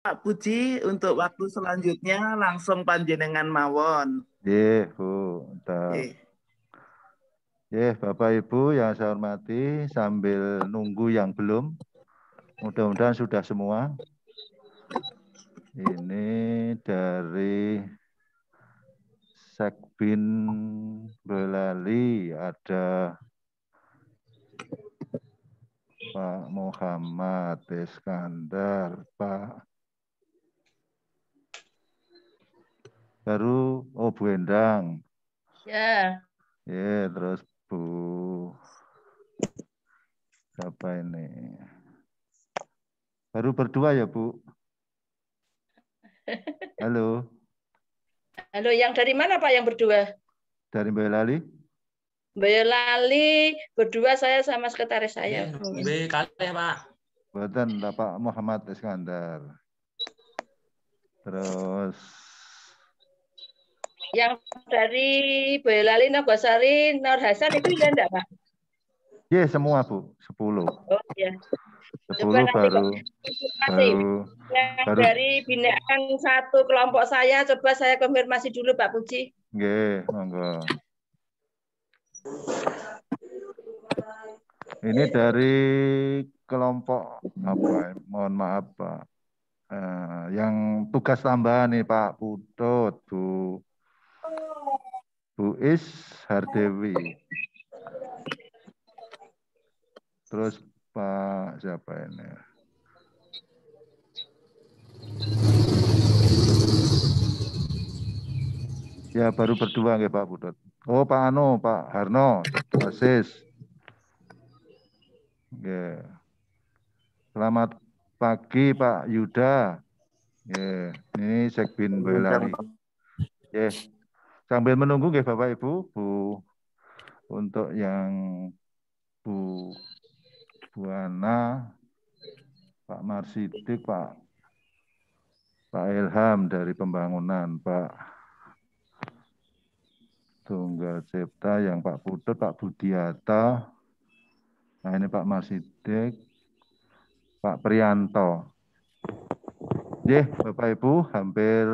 Pak Puji, untuk waktu selanjutnya langsung panjenengan mawon. Nggih, Bu. Entar. Eh, Bapak Ibu yang saya hormati, sambil nunggu yang belum, mudah-mudahan sudah semua. Ini dari Sekbin Boyolali ada Pak Muhammad Iskandar, Pak baru, Bu Endang. Ya. Terus Bu siapa ini? Baru berdua ya, Bu? Halo. Halo, yang dari mana Pak yang berdua? Dari Boyolali? Boyolali, berdua saya sama sekretaris saya. Kali ya Pak. Buatan Pak Muhammad Iskandar. Terus yang dari Boyolali, Nogosari, Nur Hasan itu ya enggak Pak? Semua Bu, 10. Oh ya. 10 baru yang dari binaan satu kelompok saya, coba saya konfirmasi dulu Pak Puji. Nggih, monggo. Ini dari kelompok apa? Mohon maaf Pak. Yang tugas tambahan nih Pak Putut, Bu Is Hardewi. Terus Pak siapa ini? Ya baru berdua nggih Pak Putut. Oh Pak Harno, Asis. Selamat pagi Pak Yuda. Ini Sekbin Boyolali. Sambil menunggu nggih Bapak Ibu, Bu untuk yang Bu Ana, Pak Marsidik, Pak Ilham dari pembangunan, Pak Tunggal Cipta, yang Pak Putut, Pak Budiata. Nah ini Pak Marsidik, Pak Prianto. Bapak Ibu hampir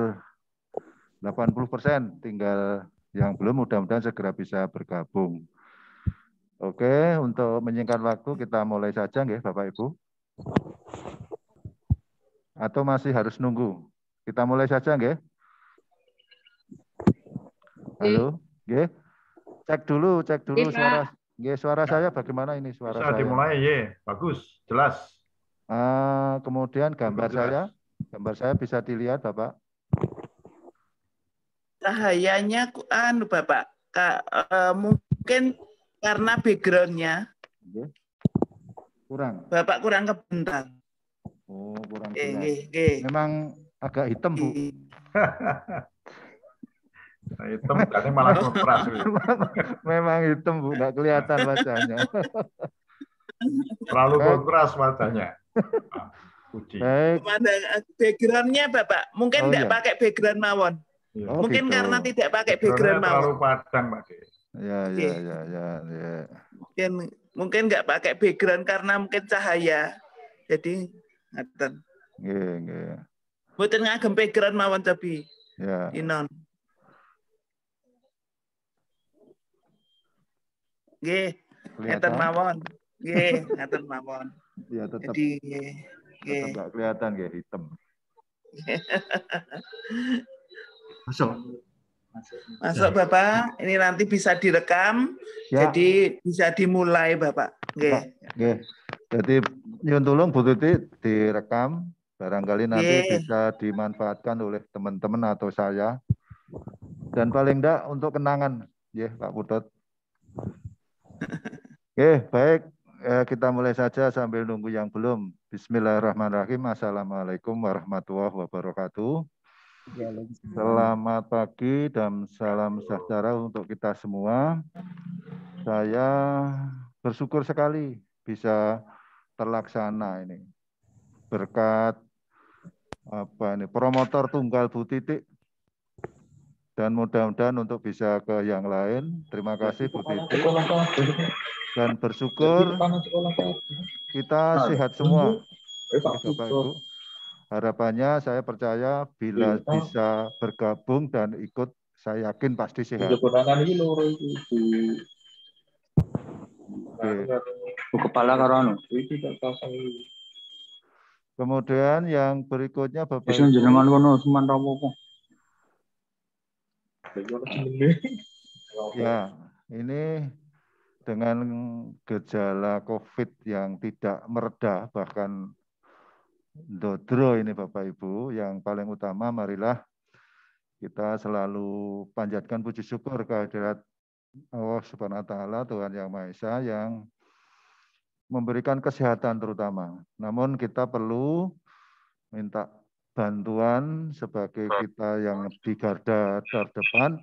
80%, tinggal yang belum mudah-mudahan segera bisa bergabung. Oke, untuk menyingkat waktu kita mulai saja nggih Bapak Ibu. Atau masih harus nunggu? Kita mulai saja nggih. Halo, nggih. Cek dulu suara. Nggih, suara saya bagaimana ini suara bisa saya? Dimulai bagus, jelas. Kemudian gambar saya bisa dilihat Bapak. Cahayanya Bapak, mungkin karena background-nya kurang. Bapak kurang kebentar. Oh, kurang jelas. Memang agak hitam, Bu. Hitam berarti malah kontras. Memang hitam, Bu, nggak kelihatan wajahnya. Terlalu kontras wajahnya. Baik. Background-nya Bapak, mungkin nggak pakai background mawon. Mungkin gitu. Karena tidak pakai background mawon. Terlalu padang, Pak. Ya. Mungkin nggak pakai background karena mungkin cahaya. Jadi ngaten. Nggih. Mboten ngagem background mawon tapi. Ya. Inon. Nggih, ngaten mawon. Nggih, ngaten mawon. Ya tetap. Jadi tetap nggak kelihatan nggih hitam. Masuk Bapak, ini nanti bisa direkam, jadi bisa dimulai Bapak. Nggih. Jadi nyuwun tulung Bu Tuti direkam, barangkali nanti bisa dimanfaatkan oleh teman-teman atau saya. Dan paling enggak untuk kenangan, Pak Putut. Baik, kita mulai saja sambil nunggu yang belum. Bismillahirrahmanirrahim. Assalamualaikum warahmatullahi wabarakatuh. Selamat pagi dan salam sejahtera untuk kita semua. Saya bersyukur sekali bisa terlaksana ini berkat promotor tunggal Bu Titik, dan mudah-mudahan untuk bisa ke yang lain. Terima kasih Bu Titik, dan bersyukur kita sehat semua Bapak Ibu. harapannya saya percaya bila bisa bergabung dan ikut, saya yakin pasti sehat. Kepala karena. Kemudian yang berikutnya Bapak Ibu. Jenengan kono seman apa? Ya, ini dengan gejala COVID yang tidak mereda, bahkan dodro ini Bapak Ibu, yang paling utama marilah kita selalu panjatkan puji syukur kehadirat Allah Subhanahu wa taala, Tuhan Yang Maha Esa yang memberikan kesehatan terutama. Namun kita perlu minta bantuan sebagai kita yang di garda terdepan.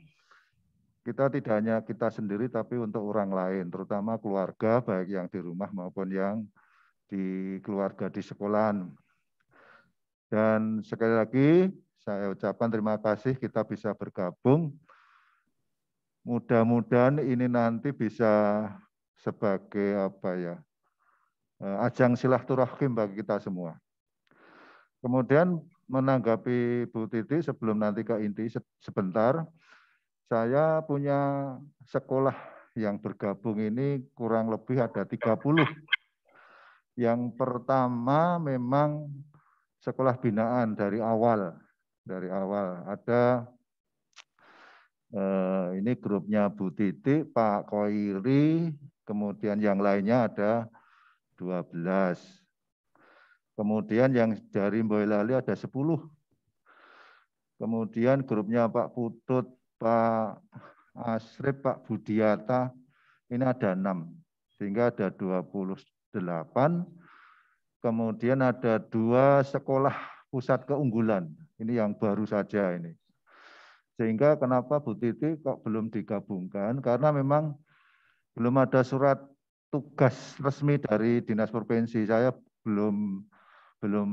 Kita tidak hanya kita sendiri, tapi untuk orang lain, terutama keluarga, baik yang di rumah maupun yang di keluarga di sekolahan. Dan sekali lagi, saya ucapkan terima kasih kita bisa bergabung. Mudah-mudahan ini nanti bisa sebagai ajang silaturahim bagi kita semua. Kemudian menanggapi Bu Titi sebelum nanti ke inti sebentar, saya punya sekolah yang bergabung ini kurang lebih ada 30. Yang pertama memang sekolah binaan dari awal. Dari awal ada ini grupnya Bu Titi, Pak Koiri, kemudian yang lainnya ada 12. Kemudian yang dari Boyolali ada 10. Kemudian grupnya Pak Putut, Pak Asrip, Pak Budiata, ini ada 6. Sehingga ada 28. Kemudian ada 2 sekolah pusat keunggulan. Ini yang baru saja ini. Sehingga kenapa Bu Titi kok belum digabungkan? Karena memang belum ada surat tugas resmi dari Dinas Provinsi. Saya belum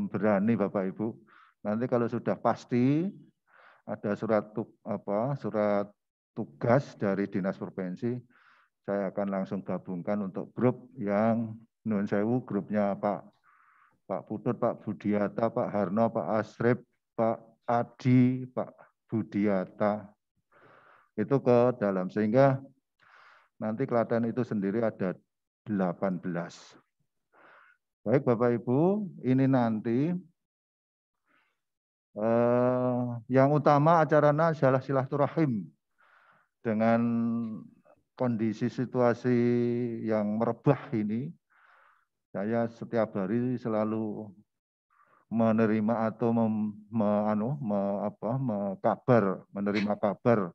berani Bapak Ibu. Nanti kalau sudah pasti ada surat tugas dari Dinas Provinsi, saya akan langsung gabungkan untuk grup yang Nun Sewu, grupnya Pak Putut, Pak Budiata, Pak Harno, Pak Asrip, Pak Adi, Pak Budiata, itu ke dalam. Sehingga nanti Klaten itu sendiri ada 18. Baik Bapak Ibu, ini nanti yang utama acaranya adalah silaturahim. Dengan kondisi situasi yang merebah ini, saya setiap hari selalu menerima atau menerima kabar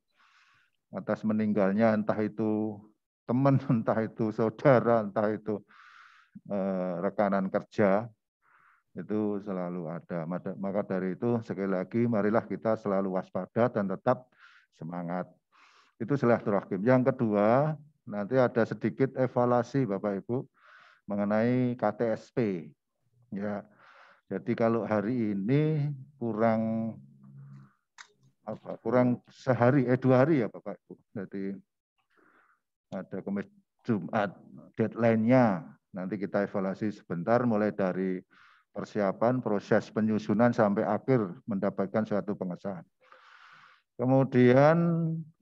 atas meninggalnya entah itu teman, entah itu saudara, entah itu rekanan kerja, itu selalu ada. Maka dari itu sekali lagi marilah kita selalu waspada dan tetap semangat. Itu silaturahim. Yang kedua, nanti ada sedikit evaluasi Bapak Ibu mengenai KTSP. Ya. Jadi kalau hari ini kurang 2 hari ya Bapak Ibu. Jadi ada Kamis Jumat deadline-nya. Nanti kita evaluasi sebentar mulai dari persiapan, proses penyusunan sampai akhir mendapatkan suatu pengesahan. Kemudian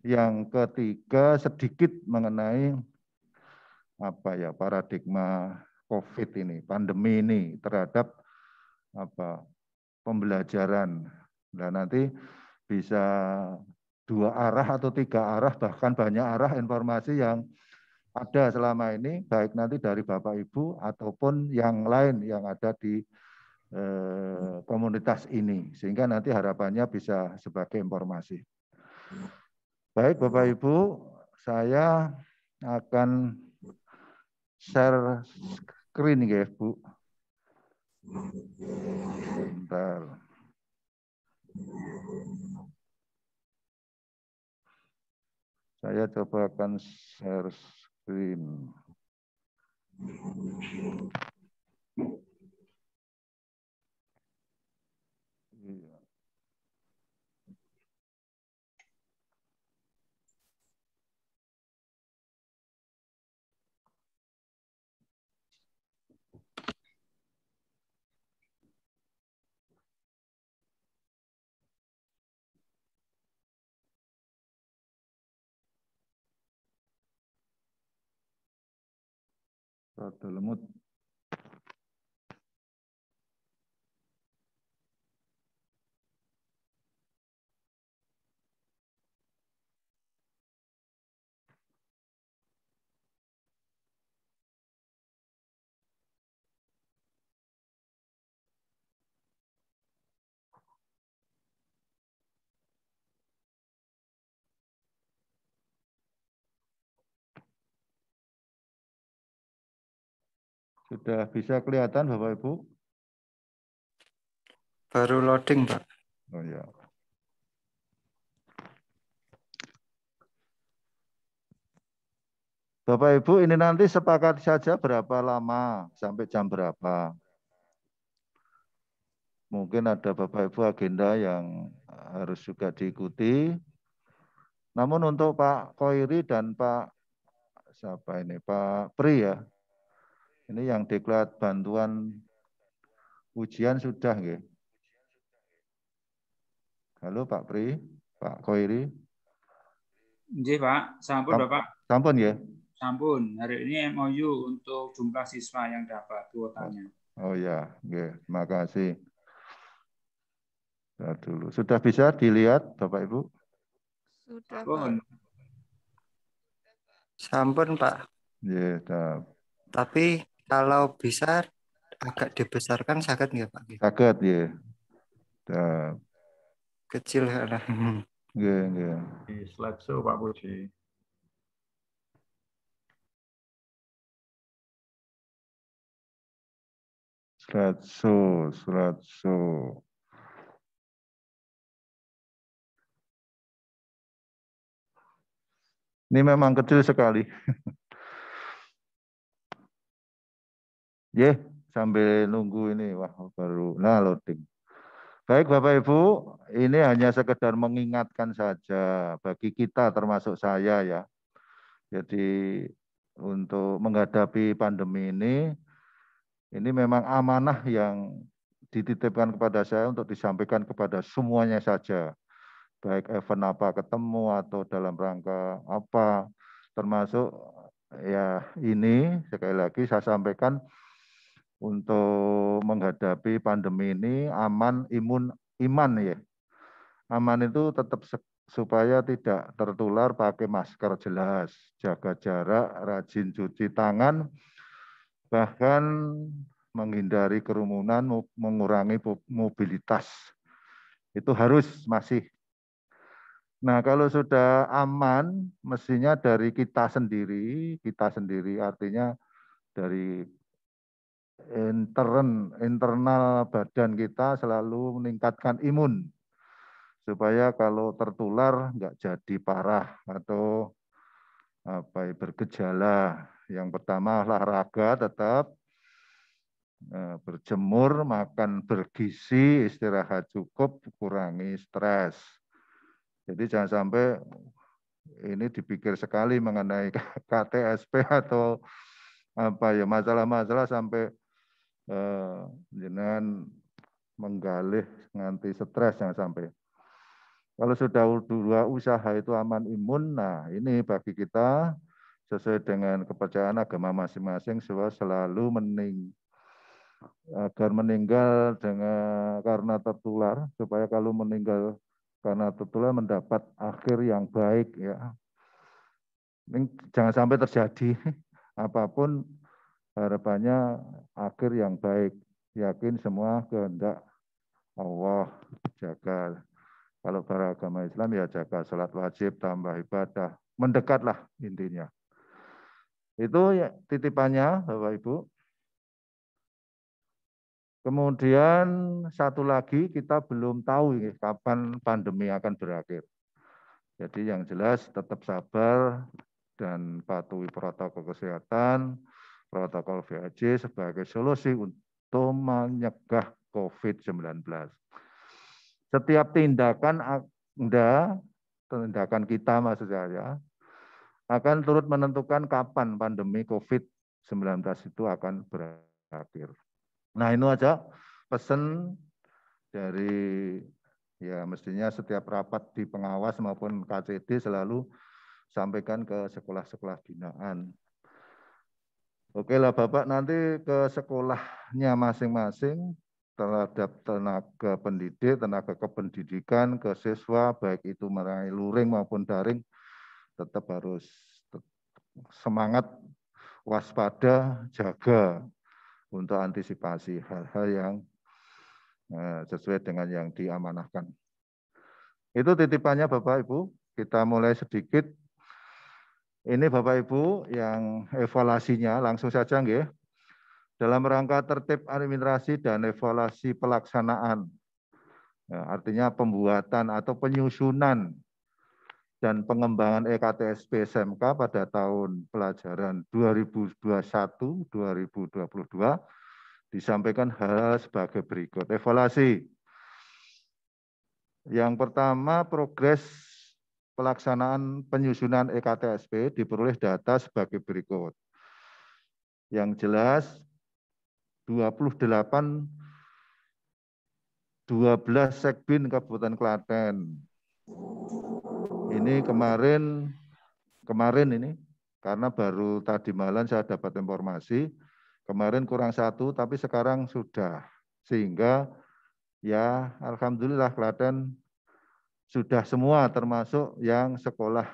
yang ketiga sedikit mengenai paradigma COVID ini, pandemi ini terhadap pembelajaran. Nah, nanti bisa 2 arah atau 3 arah, bahkan banyak arah informasi yang ada selama ini, baik nanti dari Bapak Ibu ataupun yang lain yang ada di komunitas ini. Sehingga nanti harapannya bisa sebagai informasi. Baik Bapak Ibu, saya akan share screen ya Bu. Bentar. Saya coba akan share screen. Iya. Rada lemut. Sudah bisa kelihatan Bapak Ibu? Baru loading, Pak. Oh ya. Bapak Ibu, ini nanti sepakat saja berapa lama, sampai jam berapa. Mungkin ada Bapak Ibu agenda yang harus juga diikuti. Namun untuk Pak Koiri dan Pak siapa ini, Pak Pri ya. Ini yang diklat bantuan ujian sudah nggih. Halo Pak Pri, Pak Koiri. Nggih, Pak. Sampun, Bapak. Sampun ya. Sampun. Hari ini MOU untuk jumlah siswa yang dapat kuotanya. Oh ya, nggih. Terima kasih. Nah, dulu. Sudah bisa dilihat Bapak Ibu? Sudah, Sampun. Pak. Sampun, Pak. Ya, Tapi kalau bisa agak dibesarkan sakit nggak, Pak? Saged ya. Kecil ya. Nggih. Di slideshow Pak Puji. Slideshow. Ini memang kecil sekali. Ya, sambil nunggu ini, wah baru, nah loading. Baik Bapak Ibu, ini hanya sekedar mengingatkan saja bagi kita termasuk saya ya. Jadi untuk menghadapi pandemi ini memang amanah yang dititipkan kepada saya untuk disampaikan kepada semuanya saja. Baik event apa ketemu atau dalam rangka apa, termasuk ya ini sekali lagi saya sampaikan untuk menghadapi pandemi ini aman, iman ya. Aman itu tetap supaya tidak tertular, pakai masker jelas, jaga jarak, rajin cuci tangan, bahkan menghindari kerumunan, mengurangi mobilitas. Itu harus masih. Nah, kalau sudah aman, mestinya dari kita sendiri artinya dari internal badan kita selalu meningkatkan imun supaya kalau tertular nggak jadi parah atau bergejala. Yang pertama olahraga tetap, berjemur, makan bergizi, istirahat cukup, kurangi stres. Jadi jangan sampai ini dipikir sekali mengenai KTSP atau masalah-masalah sampai dengan menggalih nganti stres, jangan sampai. Kalau sudah dua usaha itu aman, imun, nah ini bagi kita sesuai dengan kepercayaan agama masing-masing selalu agar meninggal karena tertular, supaya kalau meninggal karena tertular mendapat akhir yang baik ya. Ini jangan sampai terjadi apapun, harapannya akhir yang baik. Yakin semua kehendak Allah, jaga. Kalau beragama Islam ya jaga sholat wajib, tambah ibadah, mendekatlah intinya. Itu ya, titipannya Bapak Ibu. Kemudian satu lagi, kita belum tahu ya, kapan pandemi akan berakhir. Jadi yang jelas tetap sabar dan patuhi protokol kesehatan, protokol VHC sebagai solusi untuk menyegah COVID-19. Setiap tindakan kita maksud saya, akan turut menentukan kapan pandemi COVID-19 itu akan berakhir. Nah, ini aja pesan dari ya mestinya setiap rapat di pengawas maupun KCD selalu sampaikan ke sekolah-sekolah binaan. Oke lah Bapak, nanti ke sekolahnya masing-masing terhadap tenaga pendidik, tenaga kependidikan, ke siswa, baik itu melalui luring maupun daring, tetap harus semangat, waspada, jaga untuk antisipasi hal-hal yang sesuai dengan yang diamanahkan. Itu titipannya Bapak Ibu, kita mulai sedikit. Ini Bapak Ibu yang evaluasinya langsung saja nggih. Dalam rangka tertib administrasi dan evaluasi pelaksanaan. Ya, artinya pembuatan atau penyusunan dan pengembangan EKTSP SMK pada tahun pelajaran 2021-2022 disampaikan hal sebagai berikut. Evaluasi. Yang pertama, progres pelaksanaan penyusunan EKTSP diperoleh data sebagai berikut. Yang jelas 12 Sekbin Kabupaten Klaten. Ini kemarin ini karena baru tadi malam saya dapat informasi, kemarin kurang 1 tapi sekarang sudah, sehingga ya alhamdulillah Klaten sudah semua termasuk yang sekolah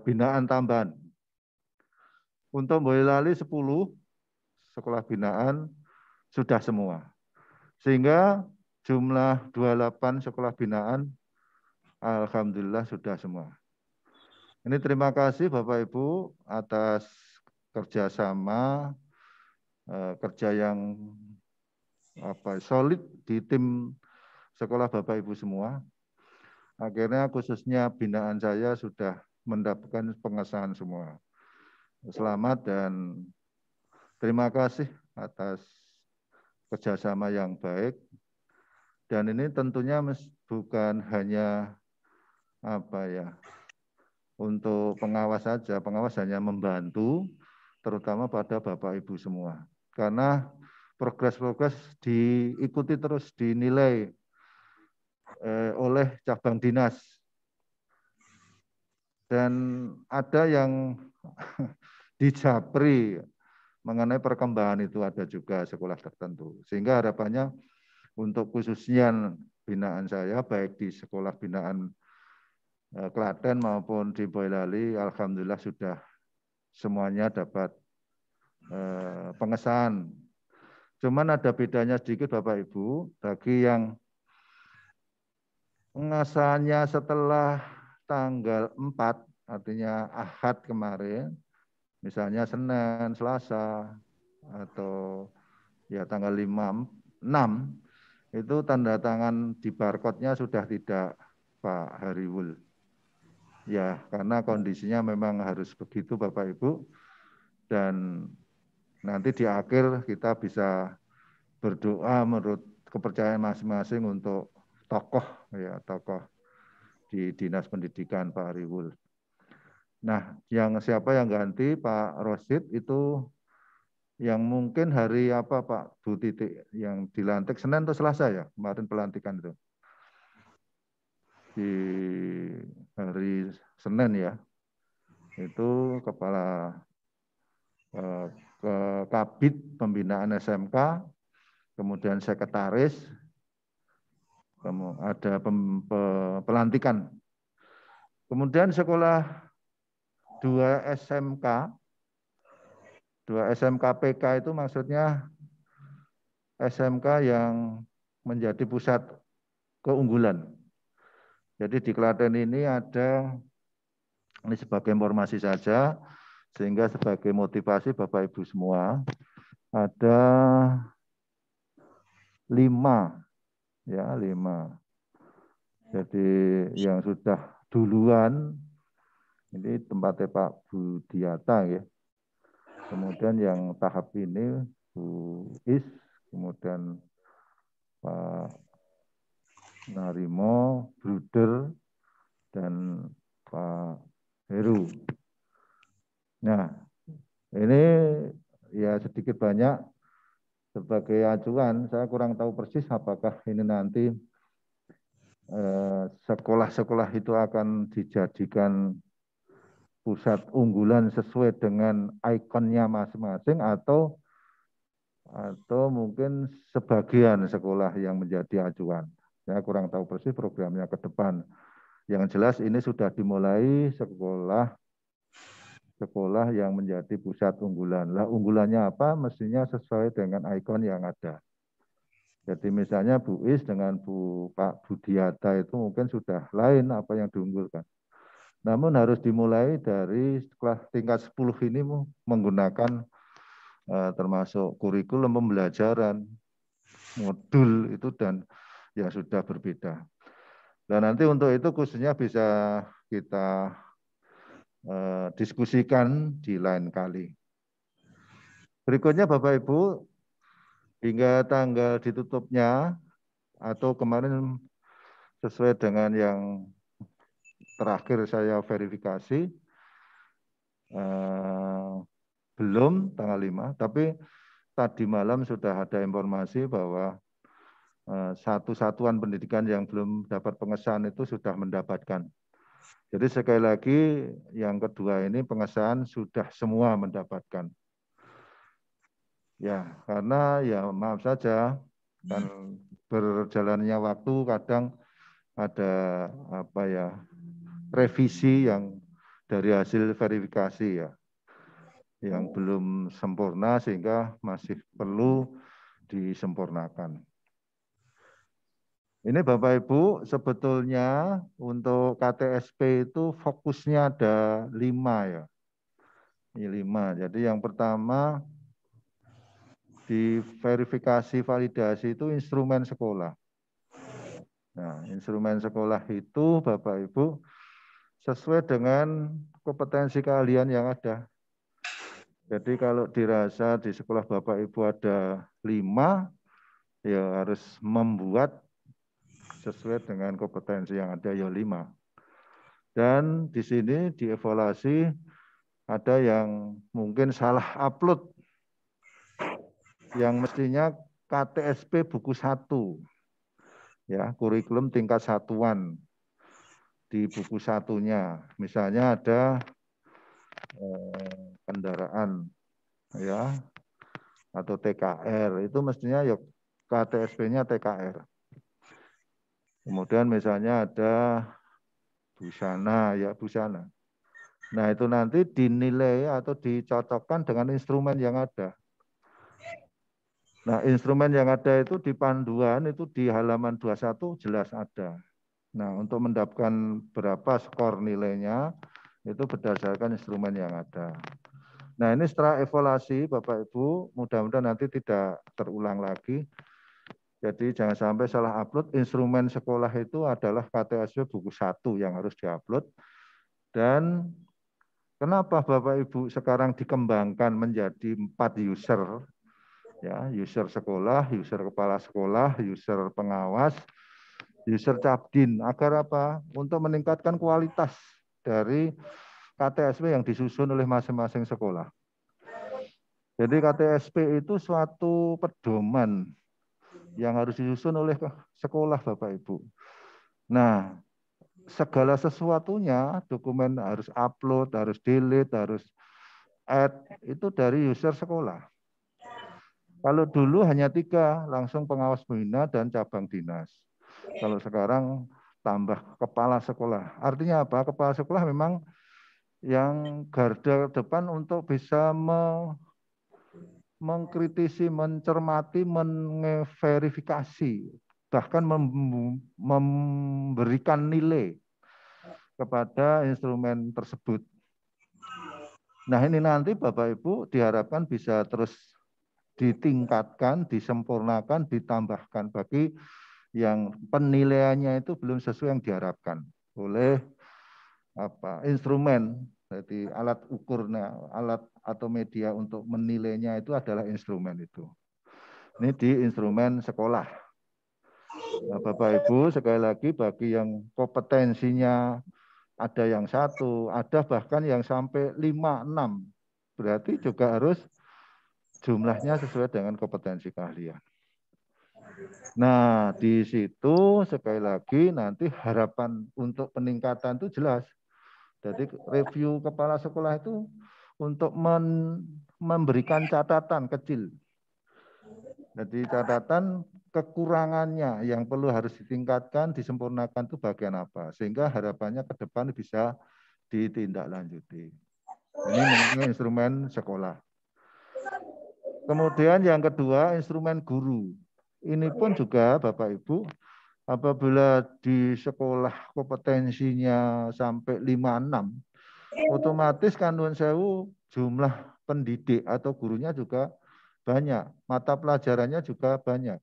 binaan tambahan. Untuk Boyolali 10 sekolah binaan sudah semua. Sehingga jumlah 28 sekolah binaan alhamdulillah sudah semua. Ini terima kasih Bapak Ibu atas kerjasama, kerja yang solid di tim sekolah Bapak Ibu semua. Akhirnya khususnya binaan saya sudah mendapatkan pengesahan semua. Selamat dan terima kasih atas kerjasama yang baik. Dan ini tentunya bukan hanya untuk pengawas saja, pengawas hanya membantu, terutama pada Bapak Ibu semua. Karena progres-progres diikuti terus, dinilai oleh cabang dinas. Dan ada yang dijapri mengenai perkembangan itu, ada juga sekolah tertentu. Sehingga harapannya untuk khususnya binaan saya, baik di sekolah binaan Klaten maupun di Boyolali, alhamdulillah sudah semuanya dapat pengesahan. Cuman ada bedanya sedikit Bapak Ibu, bagi yang pengesahannya setelah tanggal 4, artinya Ahad kemarin, misalnya Senin, Selasa, atau ya tanggal 5, 6, itu tanda tangan di barcode-nya sudah tidak Pak Hariwul. Ya, karena kondisinya memang harus begitu Bapak Ibu. Dan nanti di akhir kita bisa berdoa menurut kepercayaan masing-masing untuk tokoh di Dinas Pendidikan Pak Hariwul. Nah, siapa yang ganti Pak Rosid itu yang mungkin hari apa Pak Bu Titik yang dilantik Senin atau Selasa ya kemarin pelantikan itu di hari Senin ya, itu kepala Kabid Pembinaan SMK, kemudian sekretaris, ada pelantikan, kemudian sekolah 2 SMK PK itu maksudnya SMK yang menjadi pusat keunggulan. Jadi di Klaten ini ada, ini sebagai informasi saja, sehingga sebagai motivasi Bapak Ibu semua, ada 5. Jadi yang sudah duluan, ini tempatnya Pak Budiata ya. Kemudian yang tahap ini Bu Is, kemudian Pak Narimo, Bruder, dan Pak Heru. Nah, ini ya sedikit banyak sebagai acuan, saya kurang tahu persis apakah ini nanti sekolah-sekolah itu akan dijadikan pusat unggulan sesuai dengan ikonnya masing-masing atau mungkin sebagian sekolah yang menjadi acuan. Saya kurang tahu persis programnya ke depan. Yang jelas ini sudah dimulai sekolah yang menjadi pusat unggulan. Lah unggulannya apa? Mestinya sesuai dengan ikon yang ada. Jadi misalnya Bu Is dengan Pak Budiata itu mungkin sudah lain apa yang diunggulkan. Namun harus dimulai dari sekolah tingkat 10 ini menggunakan termasuk kurikulum pembelajaran, modul itu dan yang sudah berbeda. Dan nanti untuk itu khususnya bisa kita diskusikan di lain kali. Berikutnya Bapak Ibu, hingga tanggal ditutupnya atau kemarin sesuai dengan yang terakhir saya verifikasi, belum tanggal 5, tapi tadi malam sudah ada informasi bahwa satu satuan pendidikan yang belum dapat pengesahan itu sudah mendapatkan. Jadi sekali lagi yang kedua ini pengesahan sudah semua mendapatkan. Ya, karena ya maaf saja kan berjalannya waktu kadang ada apa ya revisi yang dari hasil verifikasi ya yang belum sempurna sehingga masih perlu disempurnakan. Ini Bapak Ibu sebetulnya untuk KTSP itu fokusnya ada 5 ya. Ini 5. Jadi yang pertama di verifikasi validasi itu instrumen sekolah. Nah, instrumen sekolah itu Bapak Ibu sesuai dengan kompetensi keahlian yang ada. Jadi kalau dirasa di sekolah Bapak Ibu ada 5, ya harus membuat sesuai dengan kompetensi yang ada ya 5. Dan di sini dievaluasi ada yang mungkin salah upload yang mestinya KTSP buku 1. Ya, kurikulum tingkat satuan di buku 1-nya. Misalnya ada kendaraan ya atau TKR itu mestinya ya KTSP-nya TKR. Kemudian misalnya ada busana ya busana. Nah, itu nanti dinilai atau dicocokkan dengan instrumen yang ada. Nah, instrumen yang ada itu di panduan itu di halaman 21 jelas ada. Nah, untuk mendapatkan berapa skor nilainya itu berdasarkan instrumen yang ada. Nah, ini setelah evaluasi Bapak Ibu, mudah-mudahan nanti tidak terulang lagi. Jadi jangan sampai salah upload. Instrumen sekolah itu adalah KTSP buku 1 yang harus diupload. Dan kenapa Bapak Ibu sekarang dikembangkan menjadi 4 user? Ya, user sekolah, user kepala sekolah, user pengawas, user Cabdin. Agar apa? Untuk meningkatkan kualitas dari KTSP yang disusun oleh masing-masing sekolah. Jadi KTSP itu suatu pedoman yang harus disusun oleh sekolah Bapak Ibu. Nah, segala sesuatunya, dokumen harus upload, harus delete, harus add, itu dari user sekolah. Kalau dulu hanya 3, langsung pengawas pembina dan cabang dinas. Kalau sekarang tambah kepala sekolah. Artinya apa? Kepala sekolah memang yang garda depan untuk bisa mengkritisi, mencermati, mengverifikasi, bahkan memberikan nilai kepada instrumen tersebut. Nah, ini nanti Bapak Ibu diharapkan bisa terus ditingkatkan, disempurnakan, ditambahkan bagi yang penilaiannya itu belum sesuai yang diharapkan oleh instrumen. Jadi alat ukurnya, alat atau media untuk menilainya itu adalah instrumen itu. Ini di instrumen sekolah. Nah, Bapak Ibu sekali lagi bagi yang kompetensinya ada yang 1, ada bahkan yang sampai 5, 6. Berarti juga harus jumlahnya sesuai dengan kompetensi keahlian. Nah, di situ sekali lagi nanti harapan untuk peningkatan itu jelas. Jadi review kepala sekolah itu untuk memberikan catatan kecil. Jadi catatan kekurangannya yang perlu harus ditingkatkan, disempurnakan itu bagian apa. Sehingga harapannya ke depan bisa ditindaklanjuti. Ini mengenai instrumen sekolah. Kemudian yang kedua, instrumen guru. Ini pun juga Bapak Ibu, apabila di sekolah kompetensinya sampai 5-6, otomatis kan nuwun sewu jumlah pendidik atau gurunya juga banyak, mata pelajarannya juga banyak.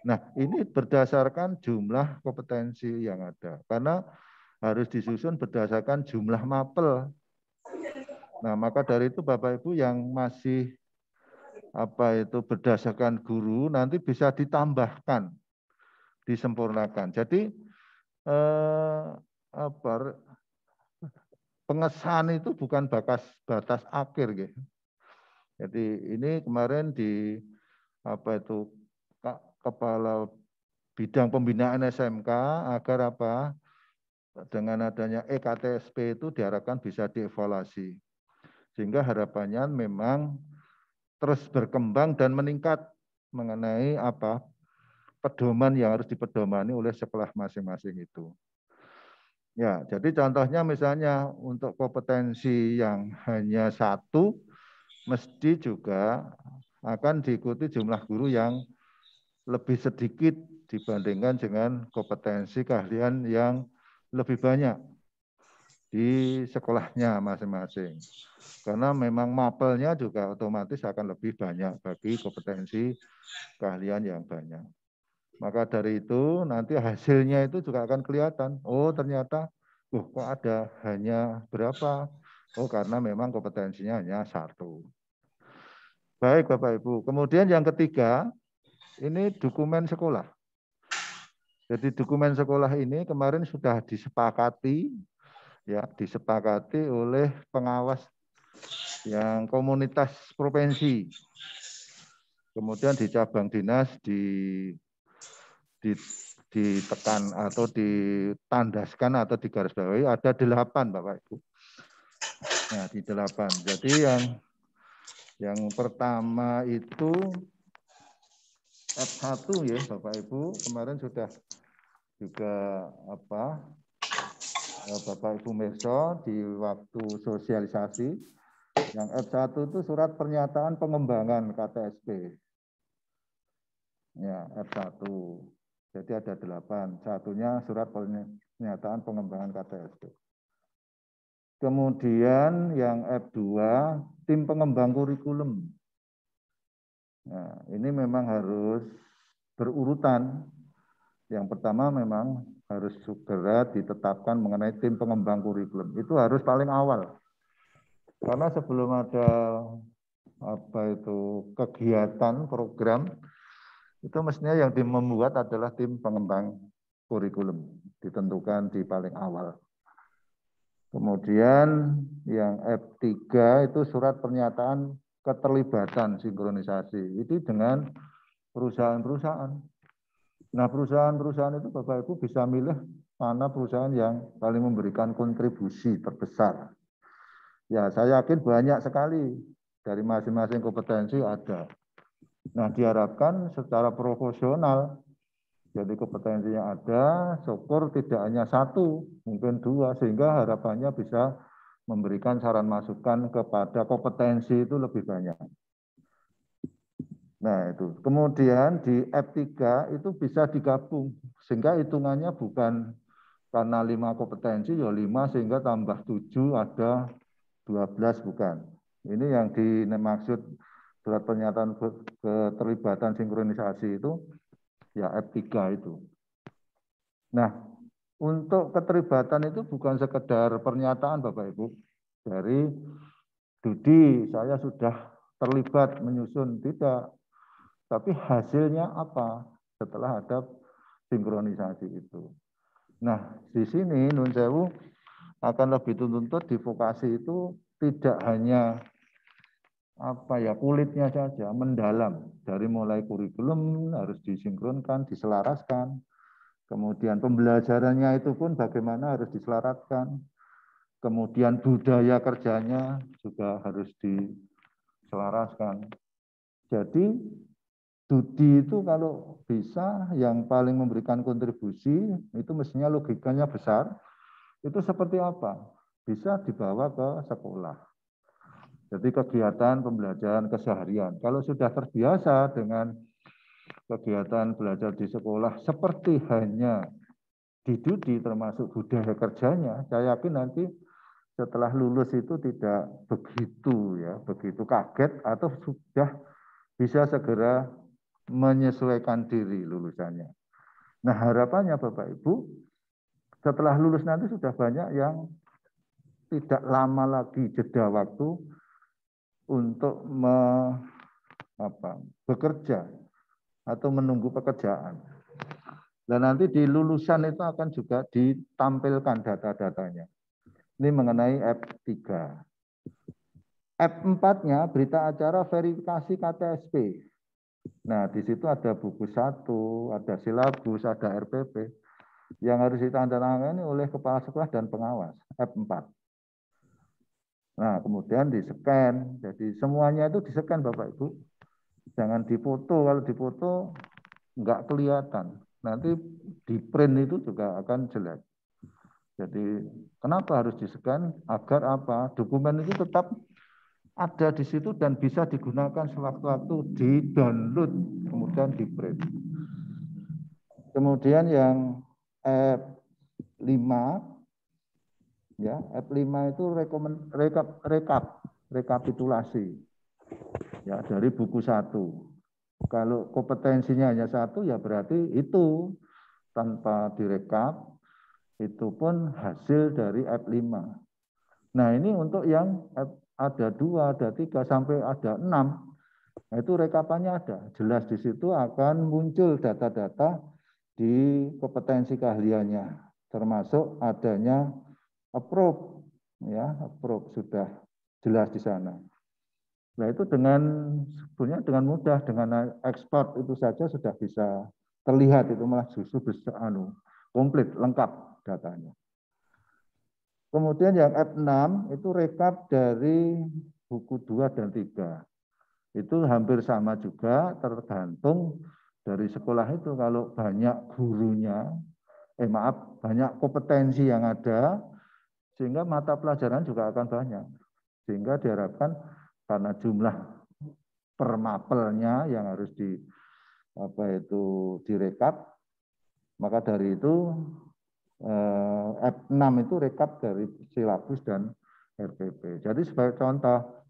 Nah, ini berdasarkan jumlah kompetensi yang ada, karena harus disusun berdasarkan jumlah mapel. Nah, maka dari itu Bapak Ibu yang masih berdasarkan guru nanti bisa ditambahkan, disempurnakan. Jadi pengesahan itu bukan batas akhir, gitu. Jadi ini kemarin di kepala bidang pembinaan SMK agar dengan adanya EKTSP itu diharapkan bisa dievaluasi, sehingga harapannya memang terus berkembang dan meningkat mengenai pedoman yang harus dipedomani oleh sekolah masing-masing itu. Ya, jadi contohnya misalnya untuk kompetensi yang hanya 1, mesti juga akan diikuti jumlah guru yang lebih sedikit dibandingkan dengan kompetensi keahlian yang lebih banyak di sekolahnya masing-masing. Karena memang mapelnya juga otomatis akan lebih banyak bagi kompetensi keahlian yang banyak. Maka dari itu nanti hasilnya itu juga akan kelihatan. Oh ternyata, kok ada hanya berapa? Oh karena memang kompetensinya hanya 1. Baik Bapak Ibu. Kemudian yang ketiga, ini dokumen sekolah. Jadi dokumen sekolah ini kemarin sudah disepakati oleh pengawas yang komunitas provinsi. Kemudian di cabang dinas ditekan atau ditandaskan atau digarisbawahi ada 8 Bapak Ibu. Nah, di 8. Jadi yang pertama itu F1 ya Bapak Ibu, kemarin sudah juga Bapak Ibu Mirsa di waktu sosialisasi. Yang F1 itu surat pernyataan pengembangan KTSP. Ya, F1. Jadi ada 8. Satunya surat pernyataan pengembangan KTSP. Kemudian yang F2, tim pengembang kurikulum. Nah, ini memang harus berurutan. Yang pertama memang harus segera ditetapkan mengenai tim pengembang kurikulum. Itu harus paling awal. Karena sebelum ada kegiatan program, itu mestinya yang membuat adalah tim pengembang kurikulum, ditentukan di paling awal. Kemudian yang F3 itu surat pernyataan keterlibatan sinkronisasi. Itu dengan perusahaan-perusahaan. Nah, perusahaan-perusahaan itu Bapak Ibu bisa milih mana perusahaan yang paling memberikan kontribusi terbesar. Ya, saya yakin banyak sekali dari masing-masing kompetensi ada. Nah, diharapkan secara profesional, jadi kompetensinya ada, syukur tidak hanya 1, mungkin 2, sehingga harapannya bisa memberikan saran masukan kepada kompetensi itu lebih banyak. Nah, itu. Kemudian di F3 itu bisa digabung, sehingga hitungannya bukan karena 5 kompetensi, ya 5 sehingga tambah 7 ada 12, bukan. Ini yang dimaksud surat pernyataan keterlibatan sinkronisasi itu, ya F3 itu. Nah, untuk keterlibatan itu bukan sekedar pernyataan Bapak Ibu. Dari studi saya sudah terlibat menyusun, tidak. Tapi hasilnya apa setelah ada sinkronisasi itu. Nah, di sini Nun Sewu akan lebih tuntut di vokasi itu tidak hanya kulitnya saja, mendalam. Dari mulai kurikulum harus disinkronkan, diselaraskan. Kemudian pembelajarannya itu pun bagaimana harus diselaraskan. kemudian budaya kerjanya juga harus diselaraskan. Jadi studi itu kalau bisa yang paling memberikan kontribusi itu mestinya logikanya besar. Itu seperti apa? Bisa dibawa ke sekolah. Jadi kegiatan pembelajaran keseharian. Kalau sudah terbiasa dengan kegiatan belajar di sekolah seperti hanya dididik termasuk budaya kerjanya, saya yakin nanti setelah lulus itu tidak begitu kaget atau sudah bisa segera menyesuaikan diri lulusannya. Nah, harapannya Bapak Ibu setelah lulus nanti sudah banyak yang tidak lama lagi jeda waktu untuk bekerja atau menunggu pekerjaan. Dan nanti di lulusan itu akan juga ditampilkan data-datanya. Ini mengenai F3. F4-nya berita acara verifikasi KTSP. Nah, di situ ada buku 1, ada silabus, ada RPP yang harus ditandatangani oleh kepala sekolah dan pengawas, F4. Nah, kemudian di-scan. Jadi semuanya itu di-scan Bapak Ibu. Jangan difoto, kalau difoto enggak kelihatan. Nanti di print itu juga akan jelek. Jadi kenapa harus di-scan? Agar apa? Dokumen itu tetap ada di situ dan bisa digunakan sewaktu-waktu di-download, kemudian di-print. Kemudian yang F5, ya, F5 itu rekapitulasi ya dari buku 1. Kalau kompetensinya hanya 1 ya berarti itu tanpa direkap itu pun hasil dari F5. Nah, ini untuk yang ada 2, ada 3 sampai ada 6. Nah, itu rekapannya ada. Jelas di situ akan muncul data-data di kompetensi keahliannya, termasuk adanya approve, ya, approve sudah jelas di sana. Nah, itu sebenarnya dengan mudah dengan ekspor itu saja sudah bisa terlihat, itu malah justru bisa komplit lengkap datanya. Kemudian yang F6 itu rekap dari buku 2 dan 3. Itu hampir sama juga, tergantung dari sekolah itu. Kalau banyak gurunya, banyak kompetensi yang ada, sehingga mata pelajaran juga akan banyak. Sehingga diharapkan karena jumlah per mapelnya yang harus direkap, maka dari itu F6 itu rekap dari silabus dan RPP. Jadi sebagai contoh,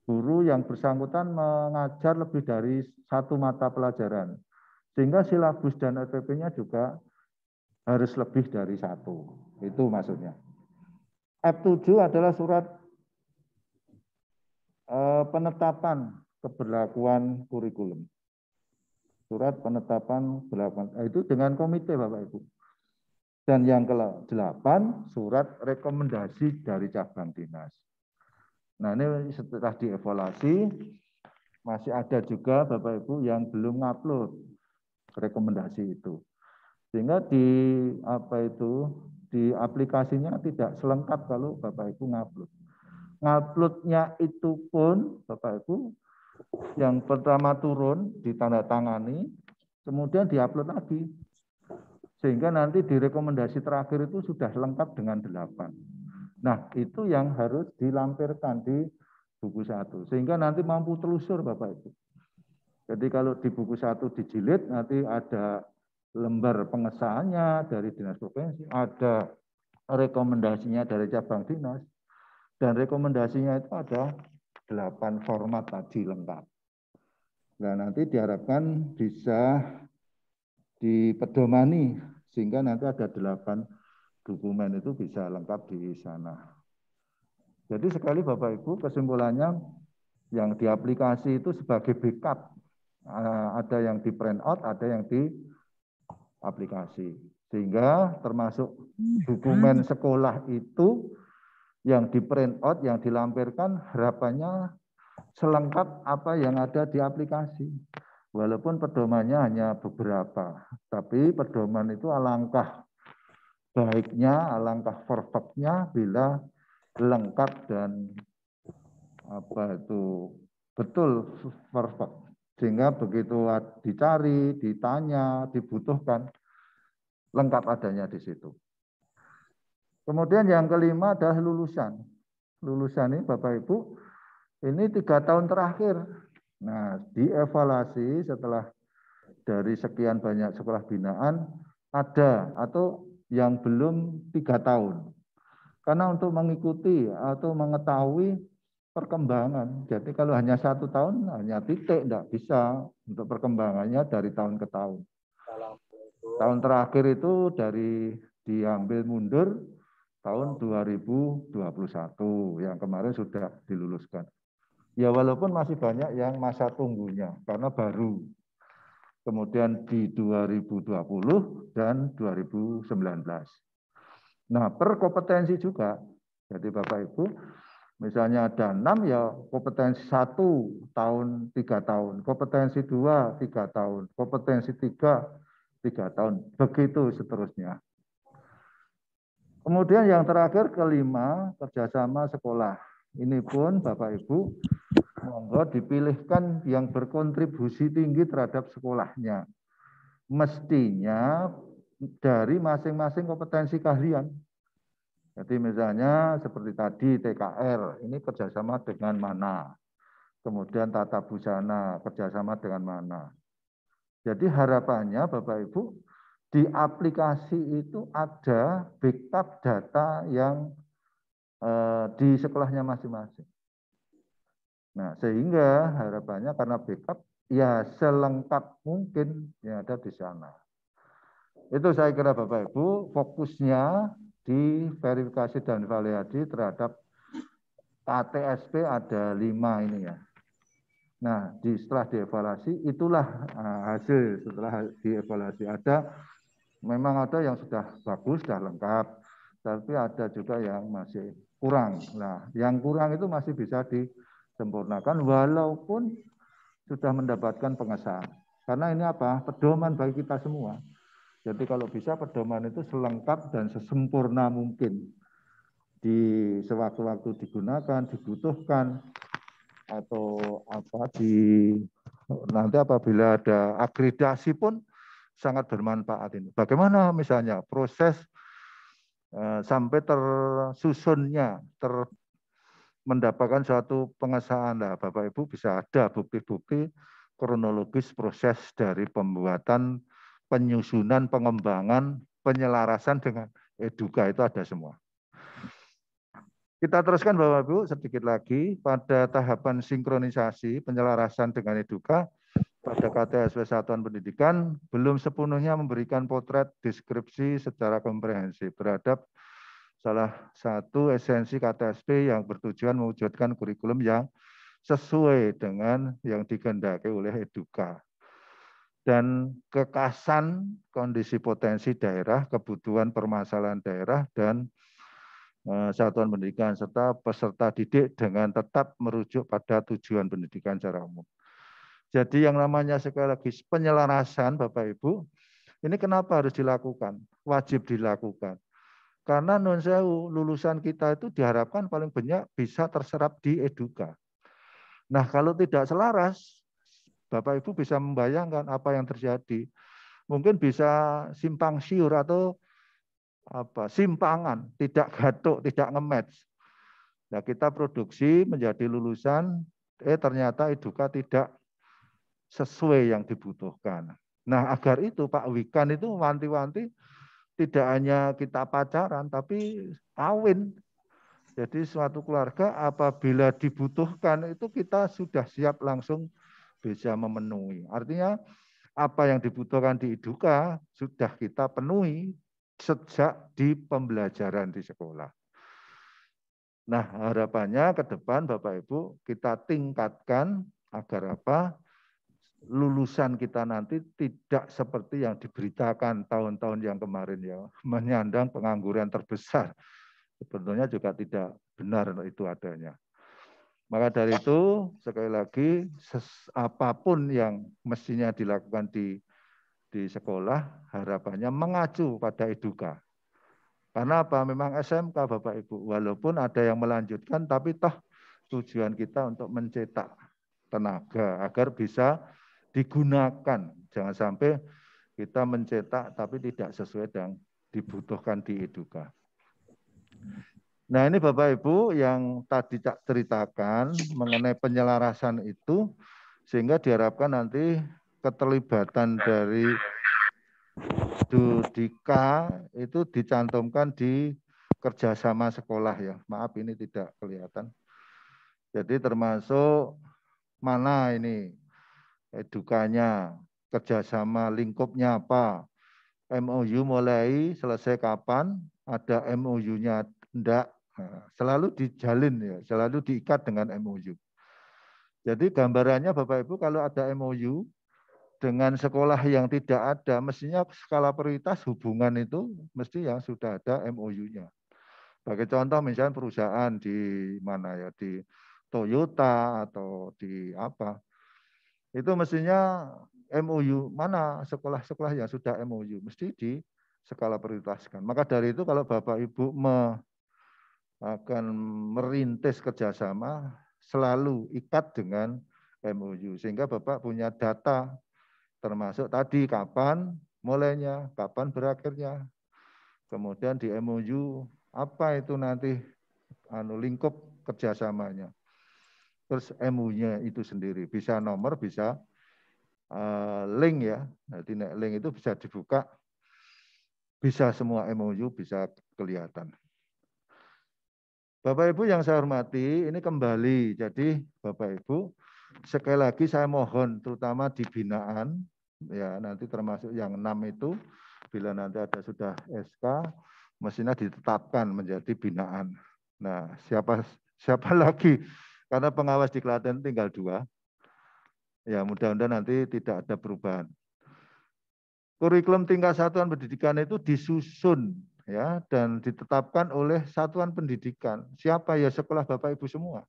guru yang bersangkutan mengajar lebih dari 1 mata pelajaran, sehingga silabus dan RPP-nya juga harus lebih dari 1. Itu maksudnya. F7 adalah surat penetapan keberlakuan kurikulum. Surat penetapan keberlakuan, itu dengan komite Bapak Ibu. Dan yang ke-8, surat rekomendasi dari cabang dinas. Nah, ini setelah dievaluasi, masih ada juga Bapak Ibu yang belum ngupload rekomendasi itu. Sehingga di aplikasinya tidak selengkap kalau Bapak Ibu ngupload. Nguploadnya itu pun Bapak Ibu yang pertama turun ditandatangani, kemudian diupload lagi. Sehingga nanti di rekomendasi terakhir itu sudah lengkap dengan 8. Nah, itu yang harus dilampirkan di buku 1. Sehingga nanti mampu telusur Bapak Ibu. Jadi kalau di buku 1 dijilid, nanti ada lembar pengesahannya dari dinas provinsi, ada rekomendasinya dari cabang dinas, dan rekomendasinya itu ada 8 format tadi lengkap. Nah, nanti diharapkan bisa dipedomani sehingga nanti ada 8 dokumen itu bisa lengkap di sana. Jadi sekali Bapak Ibu, kesimpulannya yang di aplikasi itu sebagai backup. Ada yang di print out, ada yang di aplikasi. Sehingga termasuk dokumen sekolah itu yang di print out, yang dilampirkan harapannya selengkap apa yang ada di aplikasi. Walaupun pedomannya hanya beberapa, tapi pedoman itu alangkah baiknya, alangkah perfectnya bila lengkap dan apa itu betul perfect. Sehingga begitu dicari, ditanya, dibutuhkan, lengkap adanya di situ. Kemudian yang kelima adalah lulusan. Lulusan ini Bapak Ibu, ini 3 tahun terakhir. Nah, dievaluasi setelah dari sekian banyak sekolah binaan, ada atau yang belum 3 tahun. Karena untuk mengikuti atau mengetahui perkembangan. Jadi kalau hanya 1 tahun, hanya titik, tidak bisa untuk perkembangannya dari tahun ke tahun. Tahun terakhir itu dari diambil mundur tahun 2021, yang kemarin sudah diluluskan. Ya walaupun masih banyak yang masa tunggunya, karena baru. Kemudian di 2020 dan 2019. Nah, per kompetensi juga. Jadi Bapak Ibu, misalnya ada 6 ya kompetensi 1 tahun 3 tahun, kompetensi 2 3 tahun, kompetensi 3 3 tahun, begitu seterusnya. Kemudian yang terakhir kelima, kerjasama sekolah. Ini pun Bapak Ibu, monggo dipilihkan yang berkontribusi tinggi terhadap sekolahnya. Mestinya dari masing-masing kompetensi keahlian. Jadi misalnya seperti tadi TKR, ini kerjasama dengan mana? Kemudian tata busana, kerjasama dengan mana? Jadi harapannya Bapak Ibu, di aplikasi itu ada backup data yang di sekolahnya masing-masing. Nah, sehingga harapannya karena backup, ya selengkap mungkin yang ada di sana. Itu saya kira Bapak Ibu, fokusnya di verifikasi dan validasi terhadap KTSP ada 5 ini ya. Nah, setelah dievaluasi, itulah hasil setelah dievaluasi. Memang ada yang sudah bagus, sudah lengkap, tapi ada juga yang masih kurang. Nah, yang kurang itu masih bisa disempurnakan walaupun sudah mendapatkan pengesahan. Karena ini apa? Pedoman bagi kita semua. Jadi kalau bisa pedoman itu selengkap dan sesempurna mungkin. Di sewaktu-waktu digunakan, dibutuhkan, atau apa nanti apabila ada akreditasi pun sangat bermanfaat ini. Bagaimana misalnya proses sampai tersusunnya, mendapatkan suatu pengesahan. Nah, Bapak Ibu bisa ada bukti-bukti kronologis proses dari pembuatan, penyusunan, pengembangan, penyelarasan dengan Eduka itu ada semua. Kita teruskan Bapak Ibu sedikit lagi pada tahapan sinkronisasi penyelarasan dengan Eduka. Pada KTSP Satuan Pendidikan belum sepenuhnya memberikan potret deskripsi secara komprehensif terhadap salah satu esensi KTSP yang bertujuan mewujudkan kurikulum yang sesuai dengan yang dikehendaki oleh Eduka. Dan kekasan kondisi potensi daerah, kebutuhan permasalahan daerah, dan satuan pendidikan, serta peserta didik dengan tetap merujuk pada tujuan pendidikan secara umum. Jadi yang namanya sekali lagi penyelarasan Bapak Ibu, ini kenapa harus dilakukan? Wajib dilakukan. Karena non sewu, lulusan kita itu diharapkan paling banyak bisa terserap di Eduka. Nah kalau tidak selaras, Bapak Ibu bisa membayangkan apa yang terjadi. Mungkin bisa simpang siur atau simpangan, tidak gatuk, tidak nge-match. Nah kita produksi menjadi lulusan, ternyata Eduka tidak sesuai yang dibutuhkan. Nah, agar itu Pak Wikan itu wanti-wanti tidak hanya kita pacaran, tapi kawin. Jadi suatu keluarga apabila dibutuhkan itu kita sudah siap langsung bisa memenuhi. Artinya apa yang dibutuhkan di Eduka sudah kita penuhi sejak di pembelajaran di sekolah. Nah, harapannya ke depan Bapak Ibu kita tingkatkan agar apa? Lulusan kita nanti tidak seperti yang diberitakan tahun-tahun yang kemarin ya, menyandang pengangguran terbesar. Sebetulnya juga tidak benar itu adanya. Maka dari itu sekali lagi apapun yang mestinya dilakukan di sekolah harapannya mengacu pada Eduka. Karena apa? Memang SMK Bapak Ibu. Walaupun ada yang melanjutkan, tapi toh tujuan kita untuk mencetak tenaga agar bisa digunakan. Jangan sampai kita mencetak tapi tidak sesuai dengan dibutuhkan di Eduka. Nah ini Bapak Ibu yang tadi Cak ceritakan mengenai penyelarasan itu, sehingga diharapkan nanti keterlibatan dari Dudika itu dicantumkan di kerjasama sekolah ya. Maaf ini tidak kelihatan. Jadi termasuk mana ini edukanya, kerjasama lingkupnya apa, MOU mulai selesai kapan, ada MOU-nya enggak, selalu dijalin ya, selalu diikat dengan MOU. Jadi gambarannya Bapak Ibu kalau ada MOU dengan sekolah yang tidak ada, mestinya skala prioritas hubungan itu mesti yang sudah ada MOU-nya. Sebagai contoh misalnya perusahaan di mana ya, di Toyota atau di apa, itu mestinya MOU, mana sekolah-sekolah yang sudah MOU, mesti di skala prioritaskan. Maka dari itu kalau Bapak Ibu akan merintis kerjasama, selalu ikat dengan MOU. Sehingga Bapak punya data, termasuk tadi kapan mulainya, kapan berakhirnya. Kemudian di MOU, apa itu nanti lingkup kerjasamanya. Terus MOU-nya itu sendiri, bisa nomor, bisa link ya. Nanti link itu bisa dibuka, bisa semua MOU bisa kelihatan. Bapak Ibu yang saya hormati, ini kembali. Jadi Bapak Ibu, sekali lagi saya mohon terutama di binaan, ya nanti termasuk yang 6 itu, bila nanti ada sudah SK, mestinya ditetapkan menjadi binaan. Nah, siapa lagi? Karena pengawas di Klaten tinggal 2. Ya mudah-mudahan nanti tidak ada perubahan. Kurikulum tingkat satuan pendidikan itu disusun ya dan ditetapkan oleh satuan pendidikan. Siapa ya sekolah Bapak Ibu semua.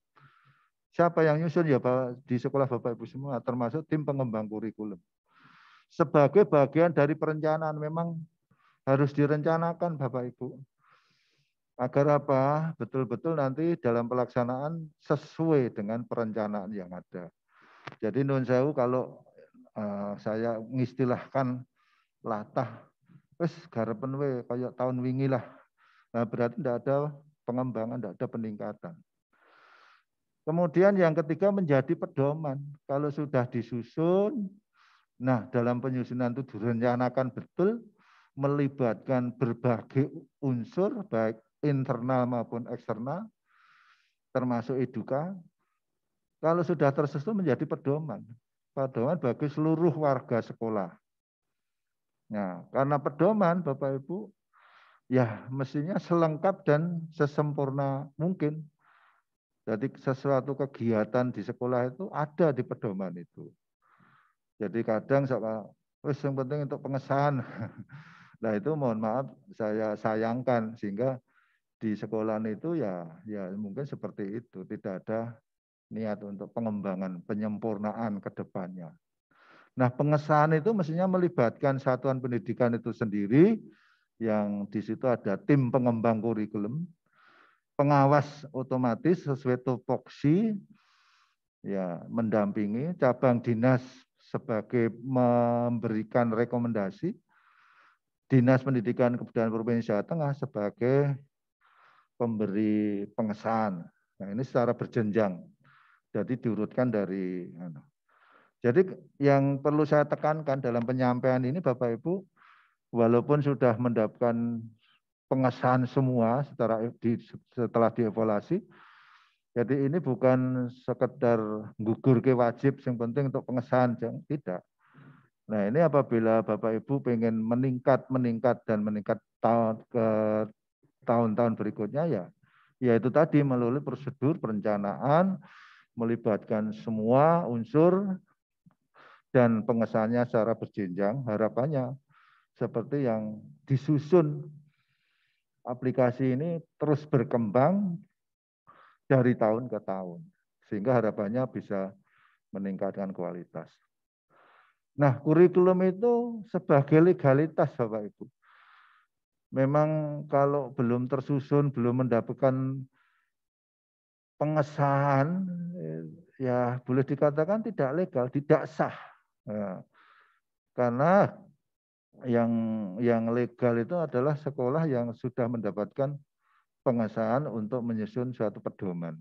Siapa yang nyusun ya di sekolah Bapak Ibu semua, termasuk tim pengembang kurikulum. Sebagai bagian dari perencanaan memang harus direncanakan Bapak Ibu. Agar apa? Betul-betul nanti dalam pelaksanaan sesuai dengan perencanaan yang ada. Jadi nun sewu kalau saya mengistilahkan latah, wes garepen we kayak tahun wingi lah. Nah, berarti tidak ada pengembangan, tidak ada peningkatan. Kemudian yang ketiga menjadi pedoman. Kalau sudah disusun, nah dalam penyusunan itu direncanakan betul, melibatkan berbagai unsur, baik internal maupun eksternal, termasuk Eduka. Kalau sudah tersusun menjadi pedoman. Pedoman bagi seluruh warga sekolah. Nah, karena pedoman Bapak Ibu, ya mestinya selengkap dan sesempurna mungkin. Jadi sesuatu kegiatan di sekolah itu ada di pedoman itu. Jadi kadang wis yang penting untuk pengesahan. Nah itu mohon maaf saya sayangkan sehingga di sekolah itu ya mungkin seperti itu, tidak ada niat untuk pengembangan, penyempurnaan ke depannya. Nah pengesahan itu mestinya melibatkan satuan pendidikan itu sendiri, yang di situ ada tim pengembang kurikulum, pengawas otomatis sesuai tupoksi, ya mendampingi, cabang dinas sebagai memberikan rekomendasi, Dinas Pendidikan Kebudayaan Provinsi Jawa Tengah sebagai pemberi pengesahan. Nah ini secara berjenjang, jadi diurutkan dari. Jadi yang perlu saya tekankan dalam penyampaian ini Bapak Ibu, walaupun sudah mendapatkan pengesahan semua setelah dievaluasi, jadi ini bukan sekedar gugur ke wajib, yang penting untuk pengesahan, tidak. Nah ini apabila Bapak Ibu pengen meningkat dan meningkat tahun-tahun berikutnya ya itu tadi melalui prosedur perencanaan, melibatkan semua unsur dan pengesahannya secara berjenjang, harapannya seperti yang disusun aplikasi ini terus berkembang dari tahun ke tahun, sehingga harapannya bisa meningkatkan kualitas. Nah, kurikulum itu sebagai legalitas, Bapak Ibu. memang kalau belum tersusun, belum mendapatkan pengesahan, ya boleh dikatakan tidak legal, tidak sah. Nah, karena yang legal itu adalah sekolah yang sudah mendapatkan pengesahan untuk menyusun suatu pedoman.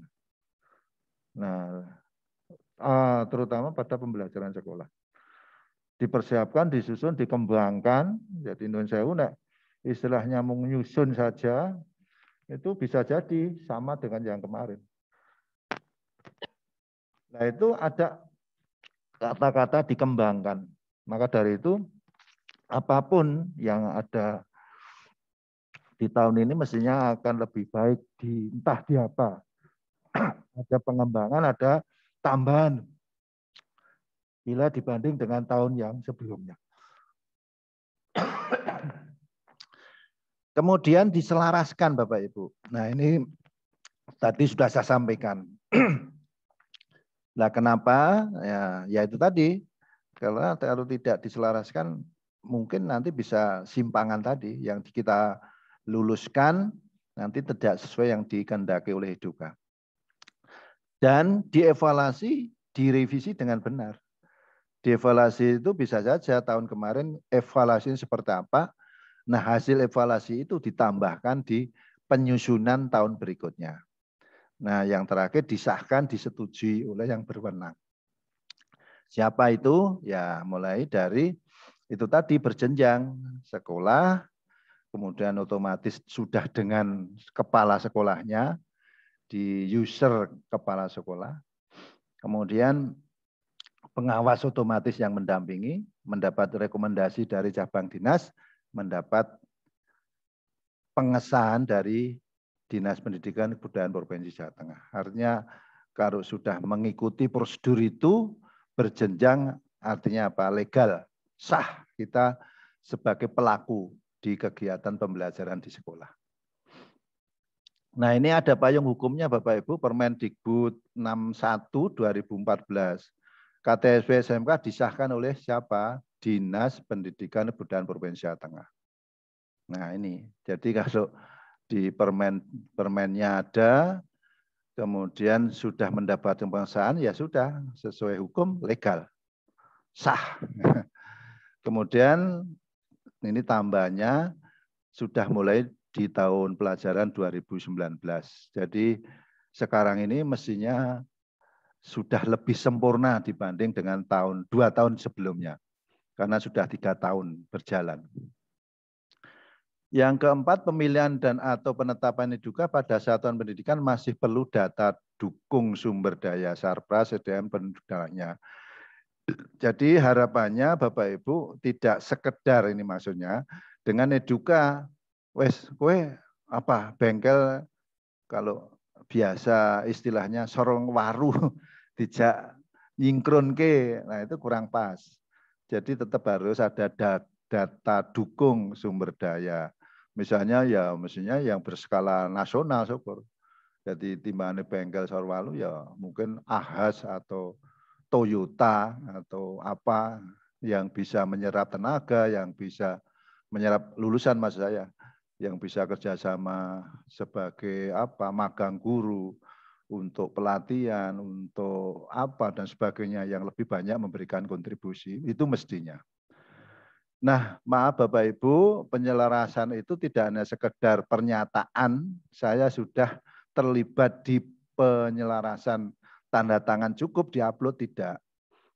Nah, terutama pada pembelajaran sekolah. Dipersiapkan, disusun, dikembangkan. Jadi nun sewu nek istilahnya menyusun saja, itu bisa jadi sama dengan yang kemarin. Nah itu ada kata-kata dikembangkan. Maka dari itu apapun yang ada di tahun ini mestinya akan lebih baik entah di apa. Ada pengembangan, ada tambahan bila dibanding dengan tahun yang sebelumnya. Kemudian diselaraskan Bapak Ibu. Nah ini tadi sudah saya sampaikan. Nah kenapa? Ya itu tadi. Kalau tidak diselaraskan mungkin nanti bisa simpangan tadi yang kita luluskan nanti tidak sesuai yang dikehendaki oleh Eduka. Dan dievaluasi, direvisi dengan benar. Dievaluasi itu bisa saja tahun kemarin evaluasi seperti apa. Nah hasil evaluasi itu ditambahkan di penyusunan tahun berikutnya. Nah yang terakhir disahkan, disetujui oleh yang berwenang. Siapa itu? Ya mulai dari itu tadi berjenjang sekolah, kemudian otomatis sudah dengan kepala sekolahnya, di user kepala sekolah, kemudian pengawas otomatis yang mendampingi, mendapat rekomendasi dari cabang dinas, mendapat pengesahan dari Dinas Pendidikan Kebudayaan Provinsi Jawa Tengah. Artinya kalau sudah mengikuti prosedur itu berjenjang artinya apa? Legal, sah kita sebagai pelaku di kegiatan pembelajaran di sekolah. Nah ini ada payung hukumnya Bapak Ibu, Permendikbud 61 2014. KTSP SMK disahkan oleh siapa? Dinas Pendidikan Kebudayaan Provinsi Jawa Tengah. Nah ini, jadi kalau di permennya ada, kemudian sudah mendapat pengesahan, ya sudah sesuai hukum legal, sah. Kemudian ini tambahnya sudah mulai di tahun pelajaran 2019. Jadi sekarang ini mestinya sudah lebih sempurna dibanding dengan 2 tahun sebelumnya. Karena sudah 3 tahun berjalan. Yang keempat, pemilihan dan atau penetapan Eduka pada satuan pendidikan masih perlu data dukung sumber daya sarpras SDM penduduknya. Jadi harapannya Bapak Ibu tidak sekedar ini maksudnya dengan Eduka, wes kowe apa bengkel kalau biasa istilahnya sorong waru dijak nyingkron ke, nah itu kurang pas. Jadi tetap harus ada data dukung sumber daya. Misalnya ya mestinya yang berskala nasional syukur. Jadi timbangannya bengkel sorwalu ya mungkin Ahas atau Toyota atau apa yang bisa menyerap tenaga, yang bisa menyerap lulusan maksud saya, yang bisa kerjasama sebagai apa magang guru untuk pelatihan, untuk apa dan sebagainya yang lebih banyak memberikan kontribusi itu mestinya. Nah, maaf Bapak Ibu, penyelarasan itu tidak hanya sekedar pernyataan, saya sudah terlibat di penyelarasan tanda tangan cukup diupload tidak.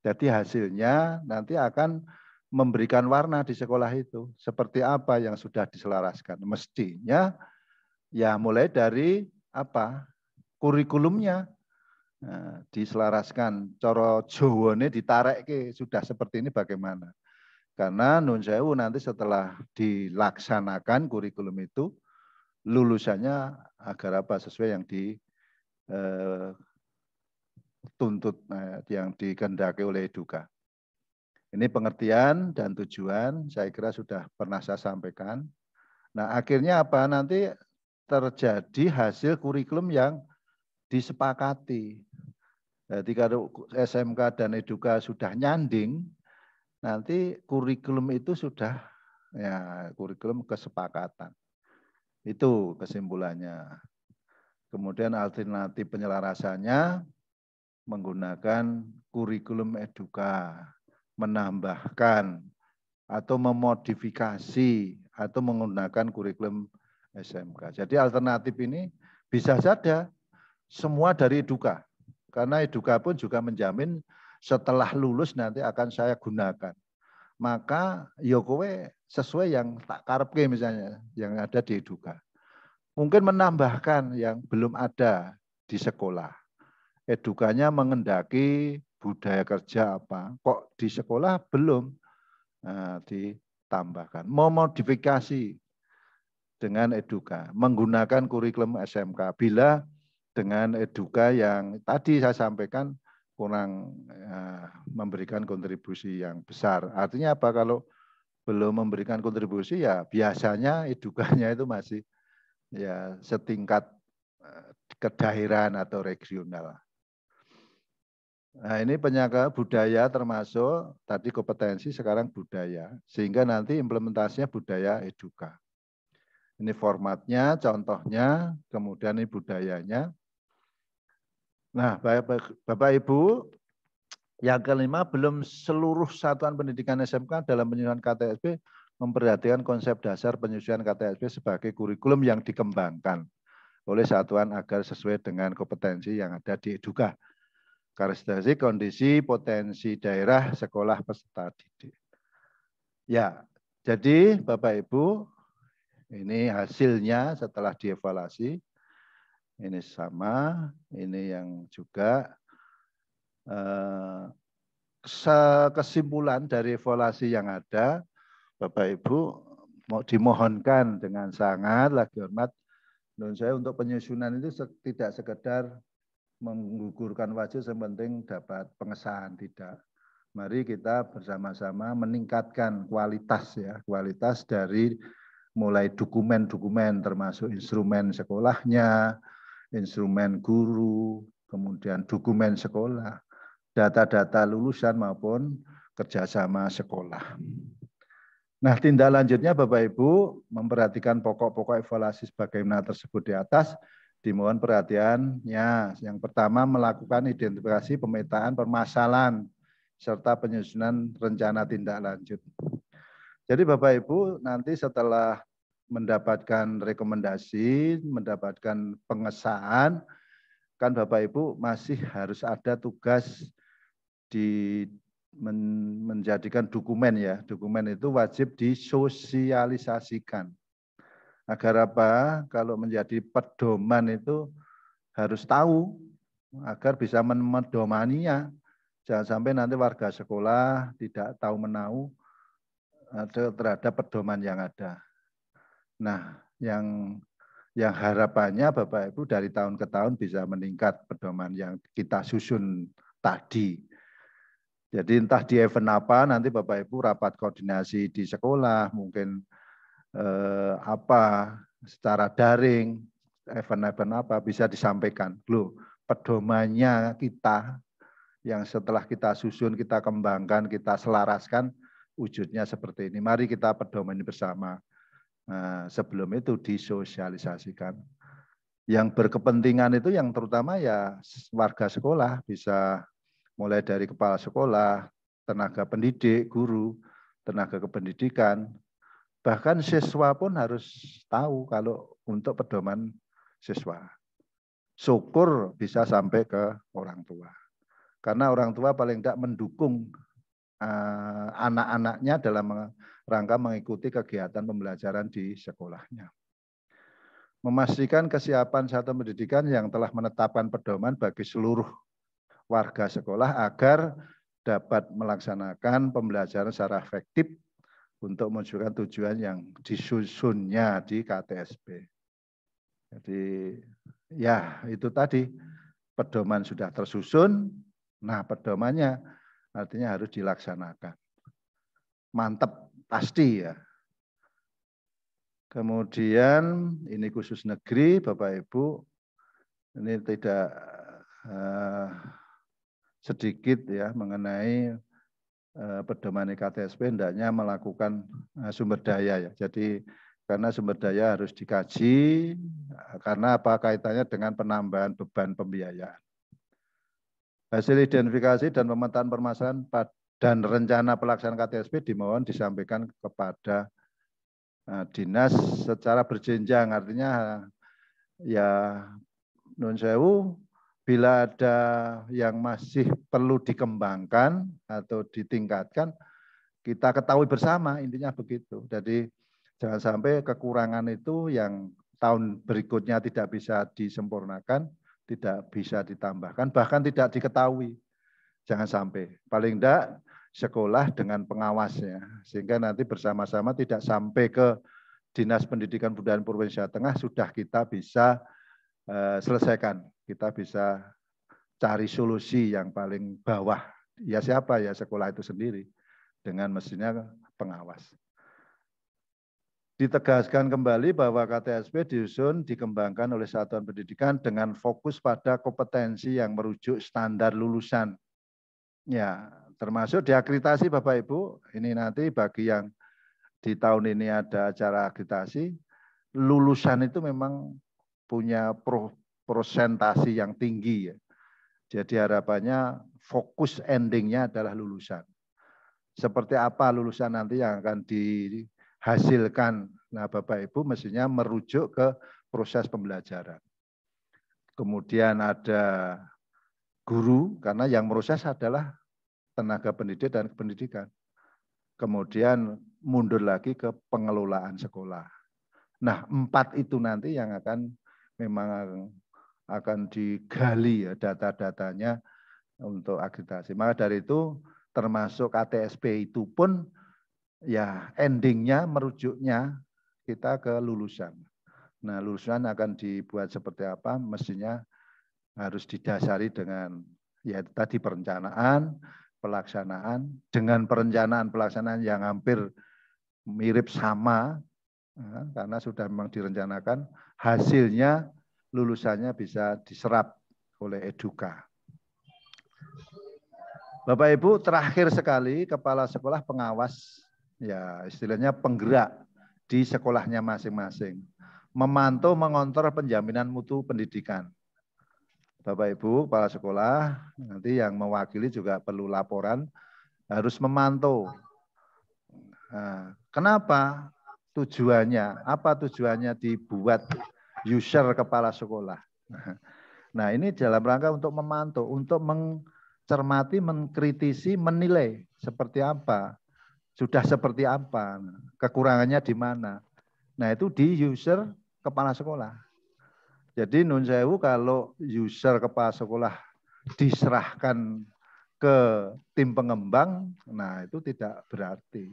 Jadi hasilnya nanti akan memberikan warna di sekolah itu. Seperti apa yang sudah diselaraskan. Mestinya ya mulai dari apa kurikulumnya nah, diselaraskan. Coro Jawane ditarik ke sudah seperti ini bagaimana. Karena nun sewu nanti setelah dilaksanakan kurikulum itu, lulusannya agar apa sesuai yang dituntut, yang dikehendaki oleh Eduka. Ini pengertian dan tujuan, saya kira sudah pernah saya sampaikan. Nah akhirnya apa? Nanti terjadi hasil kurikulum yang disepakati. Jadi kalau SMK dan Eduka sudah nyanding, nanti kurikulum itu sudah Ya, kurikulum kesepakatan. Itu kesimpulannya. Kemudian alternatif penyelarasannya menggunakan kurikulum eduka, menambahkan atau memodifikasi atau menggunakan kurikulum SMK. Jadi alternatif ini bisa saja semua dari eduka. Karena eduka pun juga menjamin setelah lulus nanti akan saya gunakan. Maka yo kowe sesuai yang tak karepke misalnya yang ada di eduka. Mungkin menambahkan yang belum ada di sekolah. Edukanya mengendaki budaya kerja apa. Kok di sekolah belum ditambahkan. Memodifikasi dengan eduka. Menggunakan kurikulum SMK. Bila dengan eduka yang tadi saya sampaikan kurang memberikan kontribusi yang besar. Artinya apa? Kalau belum memberikan kontribusi ya biasanya edukanya itu masih ya setingkat kedaerahan atau regional. Nah ini penyangga budaya termasuk tadi kompetensi sekarang budaya. Sehingga nanti implementasinya budaya eduka. Ini formatnya, contohnya, kemudian ini budayanya. Nah, Bapak Ibu, yang kelima, belum seluruh satuan pendidikan SMK dalam penyusunan KTSP memperhatikan konsep dasar penyusunan KTSP sebagai kurikulum yang dikembangkan oleh satuan agar sesuai dengan kompetensi yang ada di eduka. Karakteristik kondisi potensi daerah sekolah peserta didik. Ya, jadi Bapak Ibu, ini hasilnya setelah dievaluasi. Ini sama, ini yang juga kesimpulan dari evaluasi yang ada, Bapak Ibu mau dimohonkan dengan sangat lagi hormat, menurut saya untuk penyusunan itu tidak sekedar menggugurkan wajib, yang penting dapat pengesahan, tidak. Mari kita bersama-sama meningkatkan kualitas ya, kualitas dari mulai dokumen-dokumen termasuk instrumen sekolahnya, instrumen guru, kemudian dokumen sekolah, data-data lulusan maupun kerjasama sekolah. Nah, tindak lanjutnya Bapak Ibu memperhatikan pokok-pokok evaluasi sebagaimana tersebut di atas, dimohon perhatiannya. Yang pertama melakukan identifikasi pemetaan permasalahan serta penyusunan rencana tindak lanjut. Jadi Bapak Ibu nanti setelah mendapatkan rekomendasi, mendapatkan pengesahan, kan Bapak Ibu masih harus ada tugas di menjadikan dokumen ya. Dokumen itu wajib disosialisasikan. Agar apa? Kalau menjadi pedoman itu harus tahu agar bisa memedomaninya. Jangan sampai nanti warga sekolah tidak tahu menahu terhadap pedoman yang ada. Nah, yang harapannya Bapak Ibu dari tahun ke tahun bisa meningkat pedoman yang kita susun tadi. Jadi entah di event apa, nanti Bapak Ibu rapat koordinasi di sekolah, mungkin apa secara daring, event-event apa bisa disampaikan. Loh, pedomannya kita yang setelah kita susun, kita kembangkan, kita selaraskan, wujudnya seperti ini. Mari kita pedoman ini bersama. Nah, sebelum itu disosialisasikan. Yang berkepentingan itu yang terutama ya warga sekolah, bisa mulai dari kepala sekolah, tenaga pendidik, guru, tenaga kependidikan, bahkan siswa pun harus tahu kalau untuk pedoman siswa. Syukur bisa sampai ke orang tua. Karena orang tua paling tidak mendukung anak-anaknya dalam rangka mengikuti kegiatan pembelajaran di sekolahnya. Memastikan kesiapan satuan pendidikan yang telah menetapkan pedoman bagi seluruh warga sekolah agar dapat melaksanakan pembelajaran secara efektif untuk mewujudkan tujuan yang disusunnya di KTSP. Jadi ya itu tadi, pedoman sudah tersusun, nah pedomannya artinya harus dilaksanakan. Mantap, pasti ya. Kemudian ini khusus negeri, Bapak Ibu, ini tidak sedikit ya mengenai pedoman KTSP hendaknya melakukan sumber daya ya. Jadi karena sumber daya harus dikaji, karena apa kaitannya dengan penambahan beban pembiayaan. Hasil identifikasi dan pemetaan permasalahan dan rencana pelaksanaan KTSP dimohon disampaikan kepada dinas secara berjenjang, artinya ya nun sewu, bila ada yang masih perlu dikembangkan atau ditingkatkan, kita ketahui bersama, intinya begitu. Jadi jangan sampai kekurangan itu yang tahun berikutnya tidak bisa disempurnakan, tidak bisa ditambahkan, bahkan tidak diketahui. Jangan sampai. Paling tidak sekolah dengan pengawasnya, sehingga nanti bersama-sama tidak sampai ke Dinas Pendidikan Budayaan Provinsi Jawa Tengah sudah kita bisa selesaikan. Kita bisa cari solusi yang paling bawah. Ya siapa? Ya sekolah itu sendiri dengan mestinya pengawas. Ditegaskan kembali bahwa KTSP disusun dikembangkan oleh satuan pendidikan dengan fokus pada kompetensi yang merujuk standar lulusan. Ya, termasuk diakreditasi Bapak Ibu. Ini nanti bagi yang di tahun ini ada acara akreditasi, lulusan itu memang punya prosentasi yang tinggi ya. Jadi harapannya fokus endingnya adalah lulusan. Seperti apa lulusan nanti yang akan dihasilkan. Nah Bapak Ibu mestinya merujuk ke proses pembelajaran. Kemudian ada guru, karena yang proses adalah tenaga pendidik dan pendidikan. Kemudian mundur lagi ke pengelolaan sekolah. Nah 4 itu nanti yang memang akan digali ya data-datanya untuk akreditasi. Maka dari itu termasuk KTSP itu pun ya endingnya merujuknya kita ke lulusan. Nah lulusan akan dibuat seperti apa mestinya harus didasari dengan ya tadi perencanaan, pelaksanaan, dengan perencanaan pelaksanaan yang hampir mirip sama karena sudah memang direncanakan, hasilnya lulusannya bisa diserap oleh Eduka. Bapak Ibu, terakhir sekali kepala sekolah pengawas, ya istilahnya penggerak di sekolahnya masing-masing, memantau mengontrol penjaminan mutu pendidikan. Bapak Ibu, kepala sekolah, nanti yang mewakili juga perlu laporan, harus memantau. Nah, kenapa? Tujuannya, apa tujuannya dibuat user kepala sekolah? Nah ini dalam rangka untuk memantau, untuk mencermati, mengkritisi, menilai seperti apa, sudah seperti apa, kekurangannya di mana. Nah itu di user kepala sekolah. Jadi nun sewu kalau user kepala sekolah diserahkan ke tim pengembang, nah itu tidak berarti.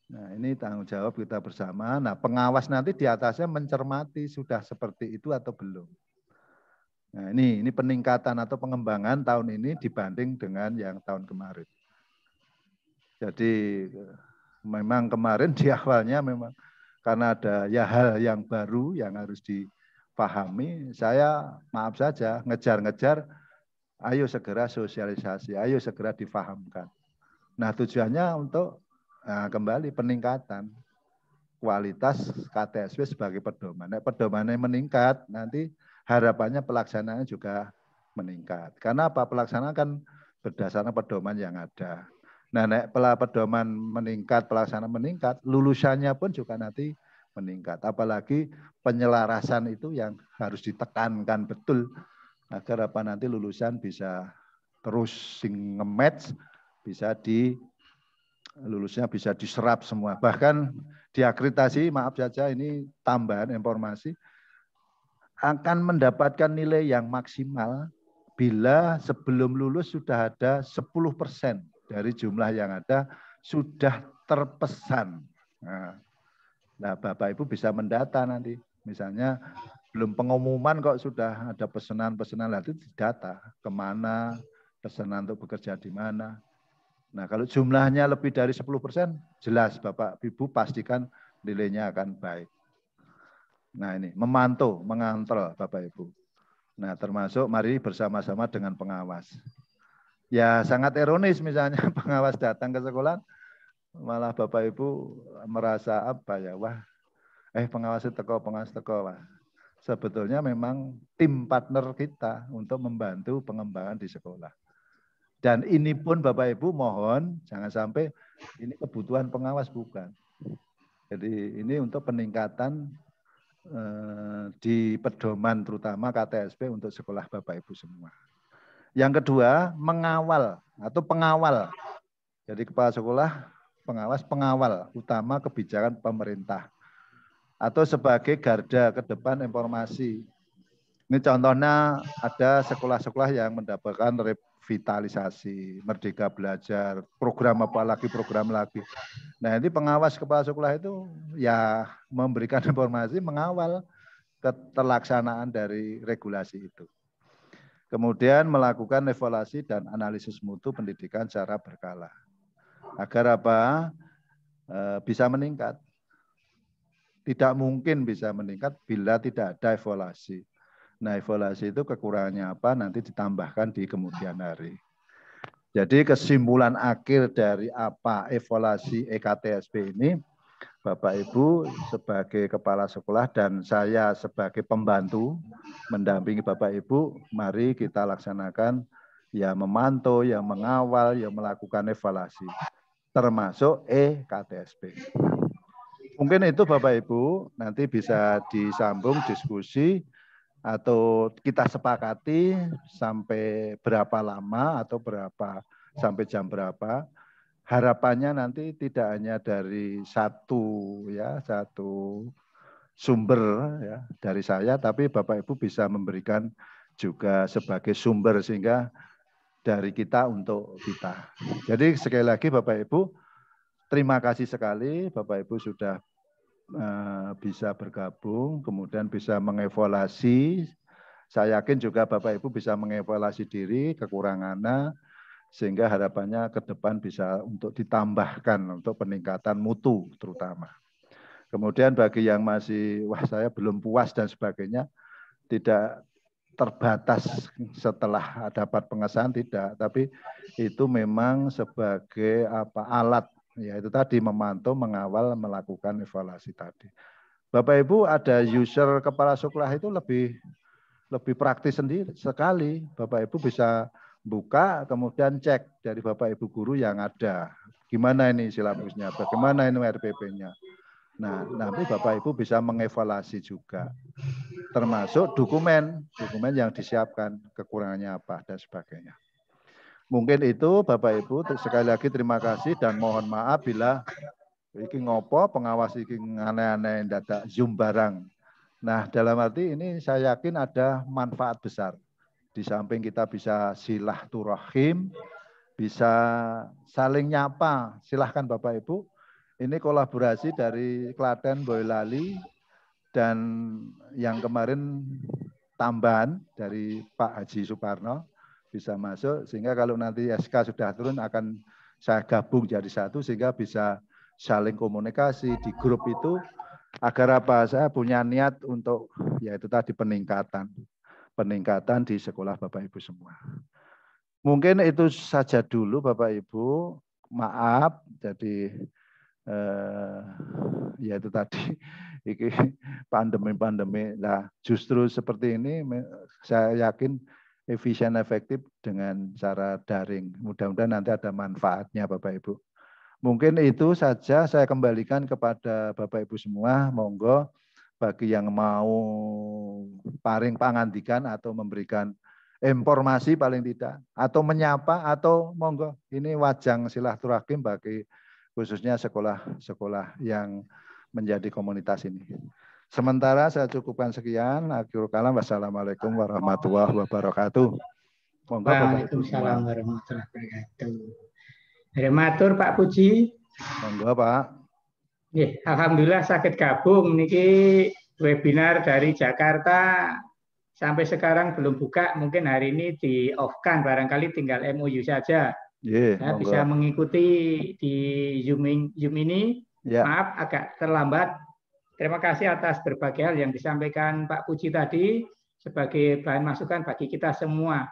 Nah ini tanggung jawab kita bersama. Nah pengawas nanti di atasnya mencermati sudah seperti itu atau belum. Nah ini peningkatan atau pengembangan tahun ini dibanding dengan yang tahun kemarin. Jadi memang kemarin di awalnya memang karena ada ya hal yang baru yang harus dipahami. Saya maaf saja ngejar-ngejar, ayo segera sosialisasi, ayo segera difahamkan. Nah tujuannya untuk kembali peningkatan kualitas KTSP sebagai pedoman. Nah, pedomannya meningkat, nanti harapannya pelaksanaannya juga meningkat. Karena apa? Pelaksanaan kan berdasarkan pedoman yang ada. Nah, pedoman meningkat, pelaksanaan meningkat, lulusannya pun juga nanti meningkat. Apalagi penyelarasan itu yang harus ditekankan betul agar apa nanti lulusan bisa terus nge-match, bisa lulusnya bisa diserap semua. Bahkan diakreditasi, maaf saja ini tambahan informasi, akan mendapatkan nilai yang maksimal bila sebelum lulus sudah ada 10% dari jumlah yang ada sudah terpesan. Nah, Bapak Ibu bisa mendata nanti. Misalnya belum pengumuman kok sudah ada pesanan-pesanan, itu didata kemana, pesanan untuk bekerja di mana. Nah, kalau jumlahnya lebih dari 10%, jelas Bapak Ibu pastikan nilainya akan baik. Nah, ini memantau, mengontrol Bapak Ibu. Nah, termasuk mari bersama-sama dengan pengawas. Ya sangat ironis misalnya pengawas datang ke sekolah, malah Bapak Ibu merasa apa ya, wah, pengawas teko, wah. Sebetulnya memang tim partner kita untuk membantu pengembangan di sekolah. Dan ini pun Bapak Ibu mohon jangan sampai ini kebutuhan pengawas, bukan. Jadi ini untuk peningkatan di pedoman terutama KTSP untuk sekolah Bapak Ibu semua. Yang kedua, mengawal atau pengawal. Jadi kepala sekolah, pengawal utama kebijakan pemerintah. Atau sebagai garda ke depan informasi. Ini contohnya ada sekolah-sekolah yang mendapatkan revitalisasi, Merdeka Belajar, program apa lagi, program lagi. Nah ini pengawas kepala sekolah itu ya memberikan informasi, mengawal keterlaksanaan dari regulasi itu. Kemudian melakukan evaluasi dan analisis mutu pendidikan secara berkala. Agar apa? Bisa meningkat. Tidak mungkin bisa meningkat bila tidak ada evaluasi. Nah, evaluasi itu kekurangannya apa? Nanti ditambahkan di kemudian hari. Jadi kesimpulan akhir dari apa evaluasi EKTSP ini, Bapak Ibu sebagai kepala sekolah dan saya sebagai pembantu mendampingi Bapak Ibu, mari kita laksanakan ya memantau, yang mengawal, yang melakukan evaluasi, termasuk EKTSP. Mungkin itu Bapak Ibu, nanti bisa disambung diskusi atau kita sepakati sampai berapa lama atau sampai jam berapa. Harapannya nanti tidak hanya dari satu sumber ya dari saya, tapi Bapak Ibu bisa memberikan juga sebagai sumber sehingga dari kita untuk kita. Jadi sekali lagi Bapak Ibu, terima kasih sekali Bapak Ibu sudah bisa bergabung, kemudian bisa mengevaluasi. Saya yakin juga Bapak Ibu bisa mengevaluasi diri, kekurangannya, sehingga harapannya ke depan bisa untuk ditambahkan untuk peningkatan mutu terutama. Kemudian bagi yang masih, wah saya belum puas dan sebagainya, tidak terbatas setelah dapat pengesahan, tidak. Tapi itu memang sebagai alat, yaitu tadi memantau, mengawal, melakukan evaluasi tadi. Bapak Ibu ada user kepala sekolah itu lebih praktis sendiri sekali. Bapak Ibu bisa buka, kemudian cek dari Bapak Ibu guru yang ada. Gimana ini silabusnya, bagaimana ini RPP-nya. Nah, nanti Bapak Ibu bisa mengevaluasi juga. Termasuk dokumen yang disiapkan, kekurangannya apa, dan sebagainya. Mungkin itu Bapak Ibu, sekali lagi terima kasih dan mohon maaf bila iki ngopo pengawas iki aneh-aneh dadak Zoom barang. Nah, dalam arti ini saya yakin ada manfaat besar. Di samping kita bisa silaturahim, bisa saling nyapa. Silahkan Bapak Ibu. Ini kolaborasi dari Klaten, Boyolali, dan yang kemarin tambahan dari Pak Haji Suparno bisa masuk. Sehingga kalau nanti SK sudah turun akan saya gabung jadi satu sehingga bisa saling komunikasi di grup itu. Agar apa? Saya punya niat untuk yaitu tadi peningkatan di sekolah Bapak Ibu semua. Mungkin itu saja dulu Bapak Ibu. Maaf, jadi yaitu tadi pandemi. Nah, justru seperti ini saya yakin efisien efektif dengan cara daring. Mudah-mudahan nanti ada manfaatnya Bapak Ibu. Mungkin itu saja saya kembalikan kepada Bapak Ibu semua. Monggo bagi yang mau paring pangandikan atau memberikan informasi paling tidak. Atau menyapa atau monggo. Ini wajang silaturahim bagi khususnya sekolah-sekolah yang menjadi komunitas ini. Sementara saya cukupkan sekian. Akhirul kalam. Wassalamualaikum warahmatullahi wabarakatuh. Monggo, waalaikumsalam warahmatullahi wabarakatuh. Matur Pak Puji. Monggo Pak. Alhamdulillah sakit gabung niki webinar dari Jakarta sampai sekarang belum buka. Mungkin hari ini di off-kan, barangkali tinggal MOU saja. Saya bisa mengikuti di Zoom ini. Maaf agak terlambat. Terima kasih atas berbagai hal yang disampaikan Pak Puji tadi sebagai bahan masukan bagi kita semua.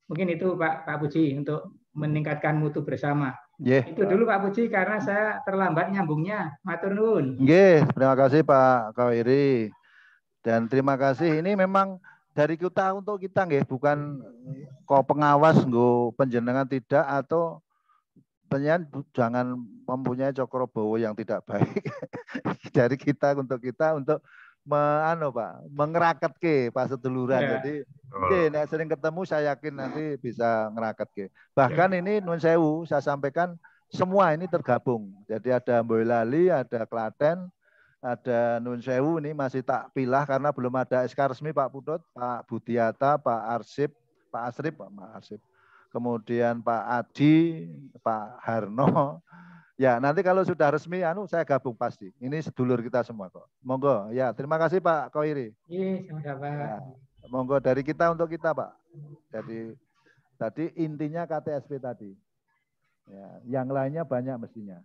Mungkin itu Pak Puji untuk meningkatkan mutu bersama. Itu dulu Pak Puji karena saya terlambat nyambungnya. Matur nuwun. Terima kasih Pak Kawiri. Dan terima kasih, ini memang dari kita untuk kita nggih, bukan kok pengawas nggo penjenengan tidak, atau penyen jangan mempunyai cokrobowo yang tidak baik. Dari kita untuk mengeraket ke pas seduluran. Jadi nek sering ketemu saya yakin nanti bisa ngeraket ke. Bahkan ini nun sewu saya sampaikan semua ini tergabung. Jadi ada Boyolali, ada Klaten, ada Nun Sewu, ini masih tak pilah karena belum ada SK resmi Pak Putut, Pak Budiata, Pak Asrip, kemudian Pak Adi, Pak Harno. Ya, nanti kalau sudah resmi saya gabung pasti. Ini sedulur kita semua kok. Monggo. Ya, terima kasih Pak Koiri. Iya, sama-sama. Ya, monggo dari kita untuk kita, Pak. Jadi tadi intinya KTSP tadi. Ya, yang lainnya banyak mestinya.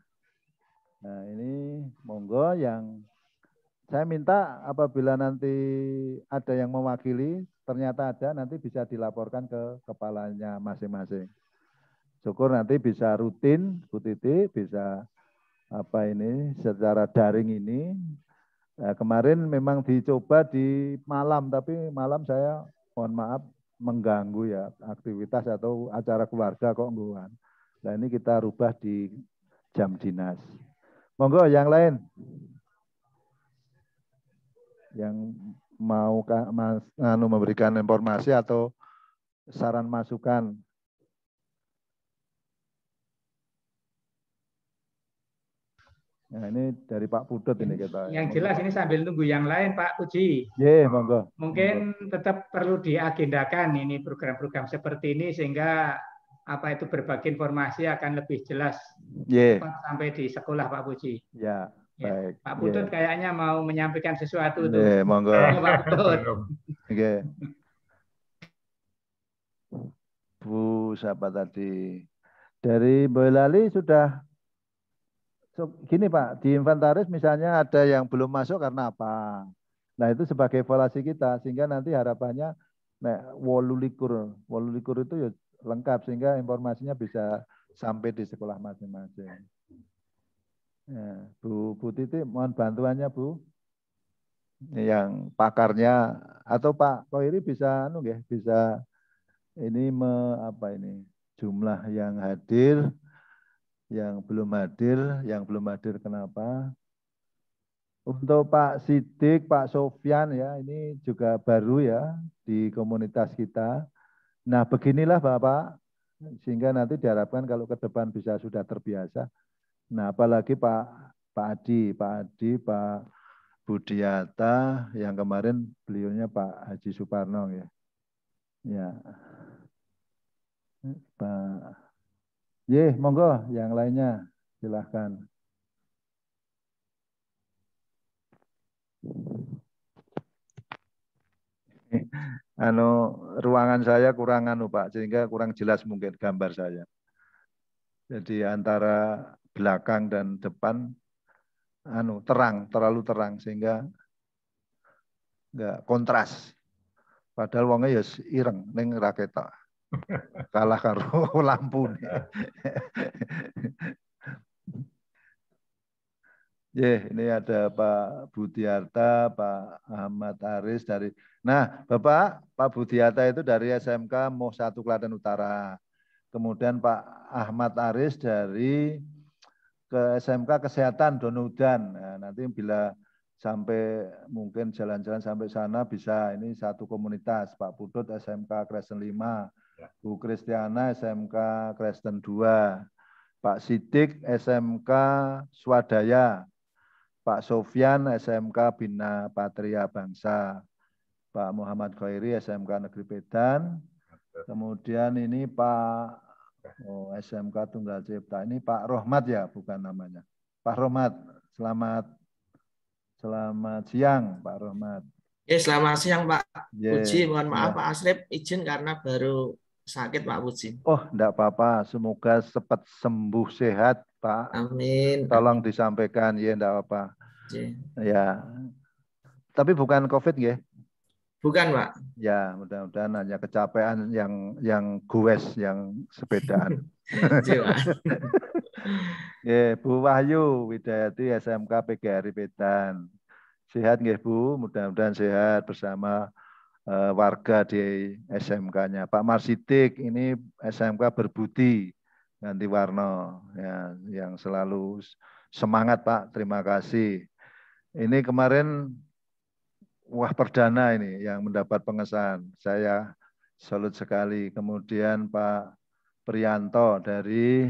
Nah, ini monggo yang saya minta apabila nanti ada yang mewakili, ternyata ada, nanti bisa dilaporkan ke kepalanya masing-masing. Syukur nanti bisa rutin, Bu Titi, bisa secara daring ini. Nah, kemarin memang dicoba di malam, tapi malam saya mohon maaf mengganggu ya aktivitas atau acara keluarga kok ngguan. Nah, ini kita rubah di jam dinas. Monggo yang lain. Yang mau memberikan informasi atau saran masukan. Nah, ini dari Pak Putut ini kita. Yang jelas ini sambil nunggu yang lain Pak Puji. Monggo. Mungkin tetap perlu diagendakan ini program-program seperti ini sehingga apa itu berbagi informasi akan lebih jelas sampai di sekolah Pak Puji. Ya, baik. Pak Putut kayaknya mau menyampaikan sesuatu tuh. Monggo. Pak Putut. Bu siapa tadi? Dari Boyolali sudah gini Pak, di inventaris misalnya ada yang belum masuk karena apa? Nah, itu sebagai evaluasi kita sehingga nanti harapannya wolulikur itu ya lengkap sehingga informasinya bisa sampai di sekolah masing-masing. Ya, Bu Titi mohon bantuannya Bu. Yang pakarnya atau Pak Koiri bisa bisa ini jumlah yang hadir, yang belum hadir kenapa? Untuk Pak Sidik, Pak Sofyan ya, ini juga baru ya di komunitas kita. Nah, beginilah Bapak, sehingga nanti diharapkan kalau ke depan bisa sudah terbiasa. Nah, apalagi Pak Adi, Pak Budiata, yang kemarin beliaunya Pak Haji Suparno ya. Ya. Pak. Monggo yang lainnya silahkan. Ruangan saya kurang Pak, sehingga kurang jelas mungkin gambar saya. Jadi antara belakang dan depan terlalu terang sehingga enggak kontras. Padahal wongnya ya ireng ning raketa. Kalah karo lampu nih. Ini ada Pak Budiarta, Pak Ahmad Aris dari. Nah, Pak Budiarta itu dari SMK Moh 1 Klaten Utara. Kemudian Pak Ahmad Aris dari SMK Kesehatan Donudan. Nah, nanti bila sampai mungkin jalan-jalan sampai sana bisa ini satu komunitas. Pak Putut SMK Kristen 5, Bu Kristiana SMK Kristen 2, Pak Sidik SMK Swadaya, Pak Sofyan SMK Bina Patria Bangsa, Pak Muhammad Khairi SMK Negeri Medan, kemudian ini Pak SMK Tunggal Cipta, ini Pak Rohmat ya, bukan namanya. Pak Rohmat, selamat siang Pak Rohmat. Selamat siang Pak Puji, mohon maaf Pak Asrip izin karena baru sakit Pak Puji. Enggak apa-apa, semoga cepat sembuh sehat Pak. Amin. Tolong disampaikan, enggak apa-apa. Ya. Tapi bukan COVID ya? Bukan, Pak. Ya, mudah-mudahan hanya kecapean yang goes, yang sepedaan. Ya, Bu Wahyu Widayati SMK PGRI Medan. Sehat nggih Bu, mudah-mudahan sehat bersama warga di SMK-nya. Pak Marsidik ini SMK Berbudi Ganti Warno ya, yang selalu semangat Pak. Terima kasih. Ini kemarin wah perdana ini yang mendapat pengesahan. Saya salut sekali. Kemudian Pak Priyanto dari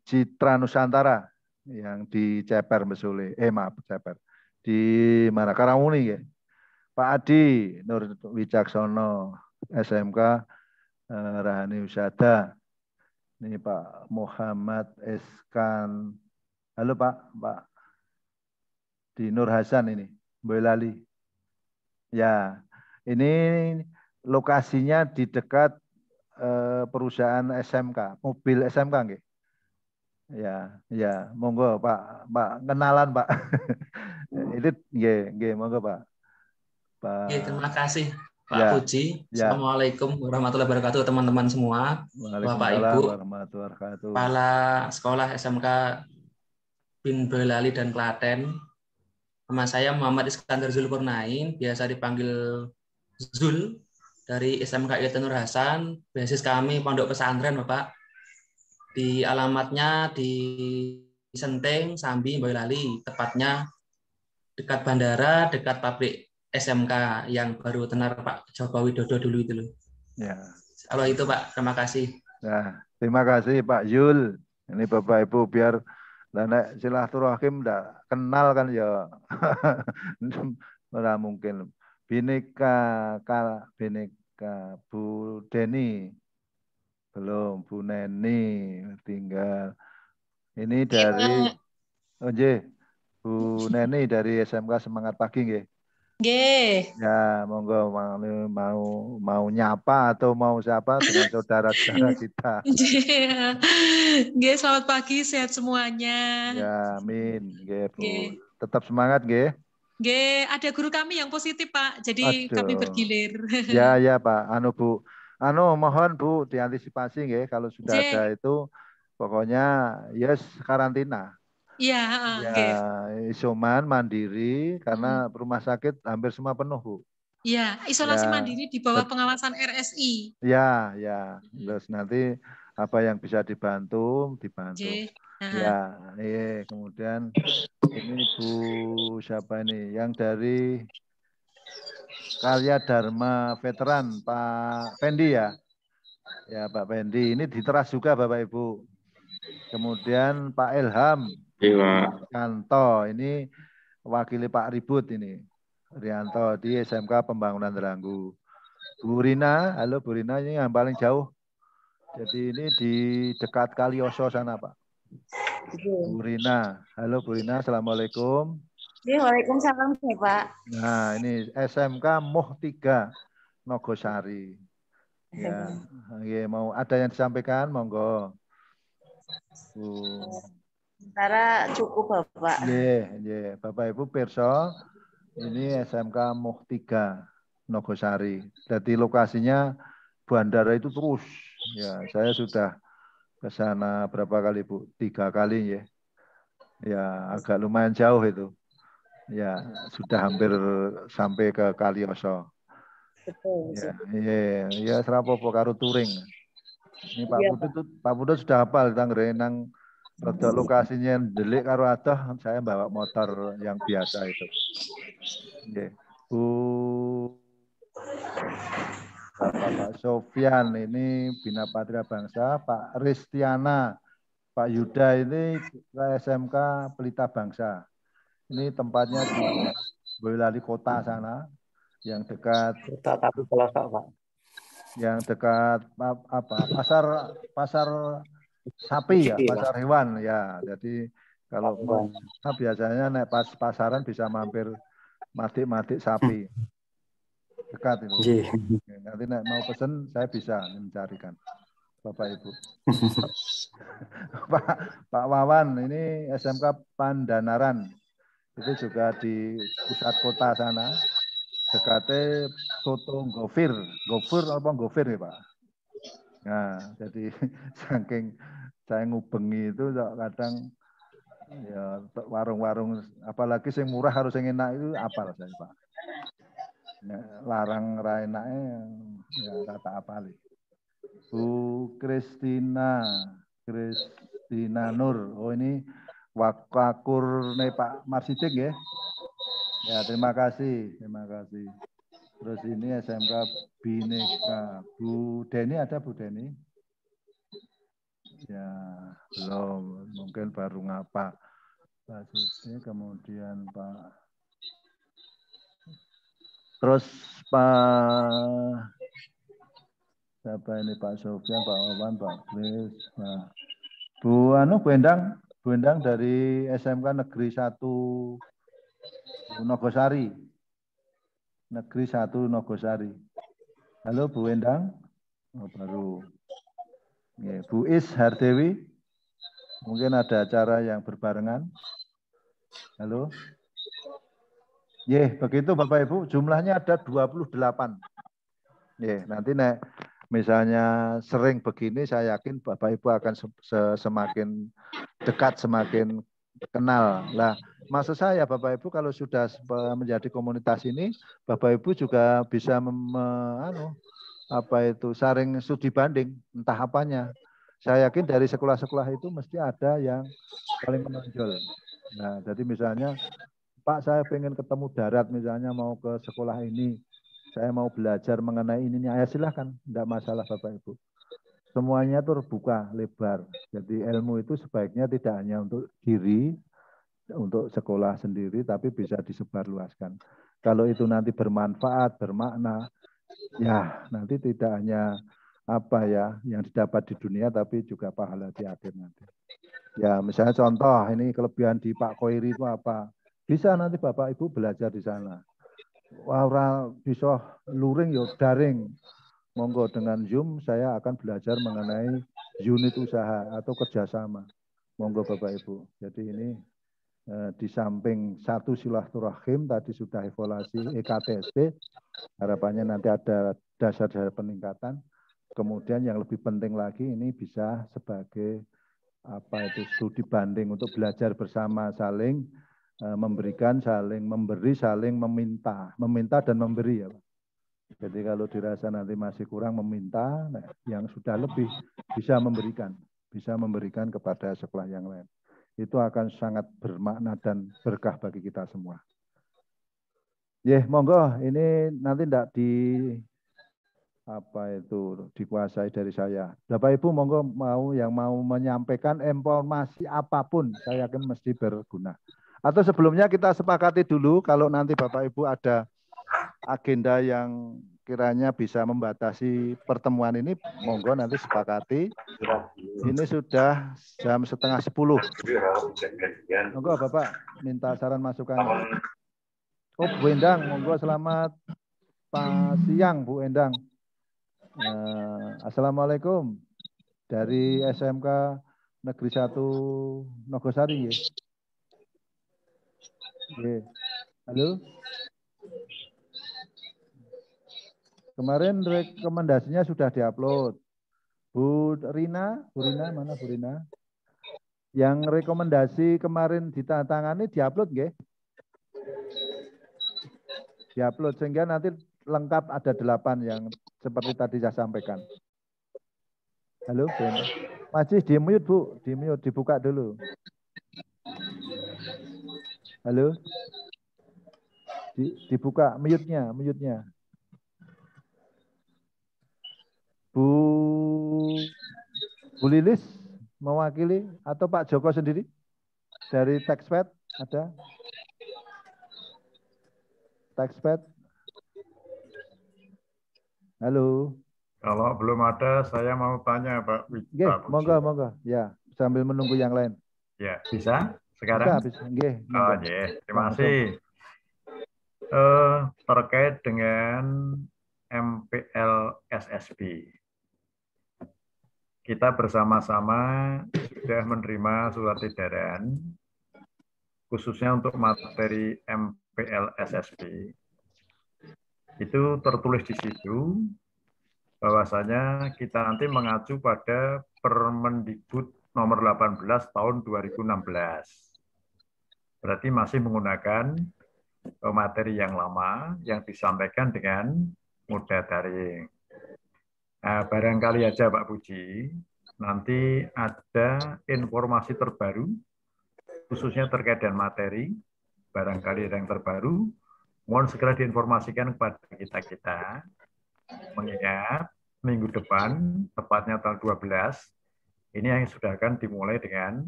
Citra Nusantara yang di Ceper Mesule. Maaf Ceper. Di mana Karamuni ya. Pak Adi Nur Wicaksono SMK Rahani Usada. Ini Pak Muhammad Eskan. Halo Pak di Nur Hasan ini, Boyolali. Ya, ini lokasinya di dekat perusahaan SMK, mobil SMK nggih. Ya, monggo Pak kenalan Pak. Ini nggih, monggo Pak. Terima kasih Pak Puji. Assalamualaikum warahmatullahi wabarakatuh teman-teman semua. Bapak Ibu, Kepala Sekolah SMK Bin Boyolali dan Klaten. Nama saya Muhammad Iskandar Zulkarnain, biasa dipanggil Zul, dari SMK ITN Nur Hasan. Basis kami Pondok Pesantren, Bapak. Di alamatnya di Senteng, Sambi, Boyolali. Tepatnya dekat bandara, dekat pabrik SMK yang baru tenar Pak Joko Widodo dulu itu loh. Ya. Kalau itu Pak, terima kasih. Nah, terima kasih Pak Yul. Ini Bapak Ibu biar nek silaturahim ndak kenal kan ya. Ora mungkin. Bineka Bu Deni. Belum, Bu Neni tinggal. Ini dari Bu Neni dari SMK Semangat Pagi nggih. Nggih. Ya, monggo mau nyapa atau mau siapa dengan saudara-saudara kita. Nggih, selamat pagi, sehat semuanya. Ya, amin. Nggih, Bu. Tetap semangat nggih. Nggih, ada guru kami yang positif, Pak. Jadi kami bergilir. Ya, Pak. Bu. Mohon Bu diantisipasi nggih kalau sudah ada itu pokoknya yes karantina. Iya, isoman mandiri karena rumah sakit hampir semua penuh, Bu. Iya, isolasi mandiri di bawah pengawasan RSI. Ya. Terus nanti apa yang bisa dibantu. Ya, kemudian ini Bu siapa ini? Yang dari Karya Dharma Veteran Pak Pendi ya. Ya, Pak Pendi. Ini di Teras juga Bapak Ibu. Kemudian Pak Ilham Kanto, ini wakili Pak Ribut ini. Rianto di SMK Pembangunan Deranggu. Bu Rina, halo Bu Rina, ini yang paling jauh. Jadi ini di dekat Kalioso sana Pak. Bu Rina, halo Bu Rina, Assalamualaikum. Waalaikumsalam Pak. Nah ini SMK Muh 3 Nogosari. Ya, mau ada yang disampaikan, monggo. Sementara cukup Bapak. Bapak Ibu pirsa, ini SMK Muh 3 Nogosari. Jadi lokasinya bandara itu terus. Ya, saya sudah ke sana berapa kali Bu? 3 kali ya. Ya, agak lumayan jauh itu. Ya, sudah hampir sampai ke Kalioso. Ya, serapopo karo touring. Ini Pak Putut sudah hafal tentang rodok lokasinya delik karo adoh, saya bawa motor yang biasa itu. Bu Bapak Sofyan ini Bina Patria Bangsa, Pak Ristiana, Pak Yuda ini SMK Pelita Bangsa. Ini tempatnya di Boyolali Kota sana, yang dekat yang dekat pasar sapi ya, pasar hewan ya. Jadi kalau biasanya naik pasaran bisa mampir matik sapi. Dekat itu. Nanti mau pesen saya bisa mencarikan. Bapak Ibu. Pak Wawan ini SMK Pandanaran. Itu juga di pusat kota sana. dekate soto Gofir apa Gofir ya Pak. Nah, jadi saking saya ngubengi itu kadang ya warung-warung apalagi yang murah harus yang enak itu apal saya Pak. Ya, larang ra enake ya kata apal. Bu Kristina Nur. Oh ini wakakurne Pak Marsidik ya. Ya, terima kasih. Terus ini SMK Bhinneka. Bu Deni ada Bu Deni? Ya, belum. Mungkin baru ngapa. Pak Suci, kemudian Pak. Terus Pak siapa ini Pak Sofyan, Pak Wawan, Pak Kris. Nah, Bu Endang dari SMK Negeri 1 Nogosari. Negeri 1 Nogosari. Halo Bu Endang. Oh, baru. Ya, Bu Is Hardewi. Mungkin ada acara yang berbarengan. Halo. Begitu Bapak Ibu, jumlahnya ada 28. Nanti misalnya sering begini, saya yakin Bapak Ibu akan semakin dekat, semakin kenal. Lah, maksud saya Bapak Ibu kalau sudah menjadi komunitas ini, Bapak Ibu juga bisa saring studi banding, entah apanya. Saya yakin dari sekolah-sekolah itu mesti ada yang paling menonjol. Nah, jadi misalnya, Pak saya pengen ketemu darat, misalnya mau ke sekolah ini, saya mau belajar mengenai ini, ya silahkan, tidak masalah Bapak Ibu. Semuanya terbuka lebar. Jadi ilmu itu sebaiknya tidak hanya untuk diri, untuk sekolah sendiri, tapi bisa disebarluaskan. Kalau itu nanti bermanfaat, bermakna, ya nanti tidak hanya yang didapat di dunia, tapi juga pahala di akhir nanti. Ya misalnya contoh, ini kelebihan di Pak Koiri itu apa? Bisa nanti Bapak Ibu belajar di sana. Wah, bisa luring ya daring. Monggo dengan Zoom saya akan belajar mengenai unit usaha atau kerjasama. Monggo Bapak Ibu. Jadi ini di samping satu silaturahim tadi sudah evaluasi EKTSP, harapannya nanti ada dasar-dasar peningkatan. Kemudian yang lebih penting lagi ini bisa sebagai studi banding untuk belajar bersama, saling memberikan, saling memberi, saling meminta dan memberi ya Pak. Jadi kalau dirasa nanti masih kurang meminta, yang sudah lebih bisa memberikan kepada sekolah yang lain. Itu akan sangat bermakna dan berkah bagi kita semua. Monggo ini nanti tidak dikuasai dari saya. Bapak Ibu monggo yang mau menyampaikan informasi apapun, saya yakin mesti berguna. Atau sebelumnya kita sepakati dulu kalau nanti Bapak Ibu ada agenda yang kiranya bisa membatasi pertemuan ini, monggo nanti sepakati. Ini sudah jam 9:30. Monggo Bapak minta saran masukan. Oh Bu Endang, monggo selamat siang Bu Endang. Assalamualaikum dari SMK Negeri 1 Nogosari. Halo. Kemarin rekomendasinya sudah diupload. Bu Rina mana Bu Rina? Yang rekomendasi kemarin ditandatangani diupload nggih? Diupload sehingga nanti lengkap ada 8 yang seperti tadi saya sampaikan. Halo, Bu. Masih di-mute, Bu. Di-mute, dibuka dulu. Halo. Dibuka mute-nya. Bu Lilis mewakili atau Pak Joko sendiri dari Taxpad ada? Taxpad. Halo. Kalau belum ada, saya mau tanya Pak. Monggo. Ya, sambil menunggu yang lain. Ya, bisa sekarang? Bisa. Terima kasih. Terkait dengan MPL SSB. Kita bersama-sama sudah menerima surat edaran khususnya untuk materi MPL SSB Itu tertulis di situ bahwasanya kita nanti mengacu pada Permendikbud nomor 18 tahun 2016. Berarti masih menggunakan materi yang lama yang disampaikan dengan moda daring. Nah, barangkali aja Pak Puji, nanti ada informasi terbaru, khususnya terkait dengan materi, barangkali ada yang terbaru, mohon segera diinformasikan kepada kita-kita, mengingat minggu depan, tepatnya tanggal 12, ini yang sudah akan dimulai dengan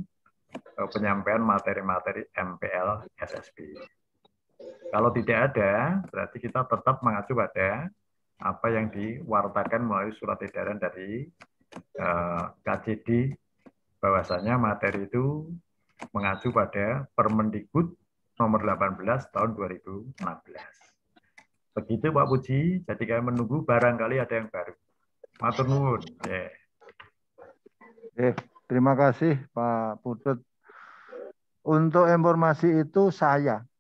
penyampaian materi-materi MPL SSB. Kalau tidak ada, berarti kita tetap mengacu pada apa yang diwartakan melalui surat edaran dari KJD, bahwasanya materi itu mengacu pada Permendikbud nomor 18 tahun 2016. Begitu Pak Puji, jadi kami menunggu barangkali ada yang baru. Matur nuwun. Terima kasih Pak Putut. Untuk informasi itu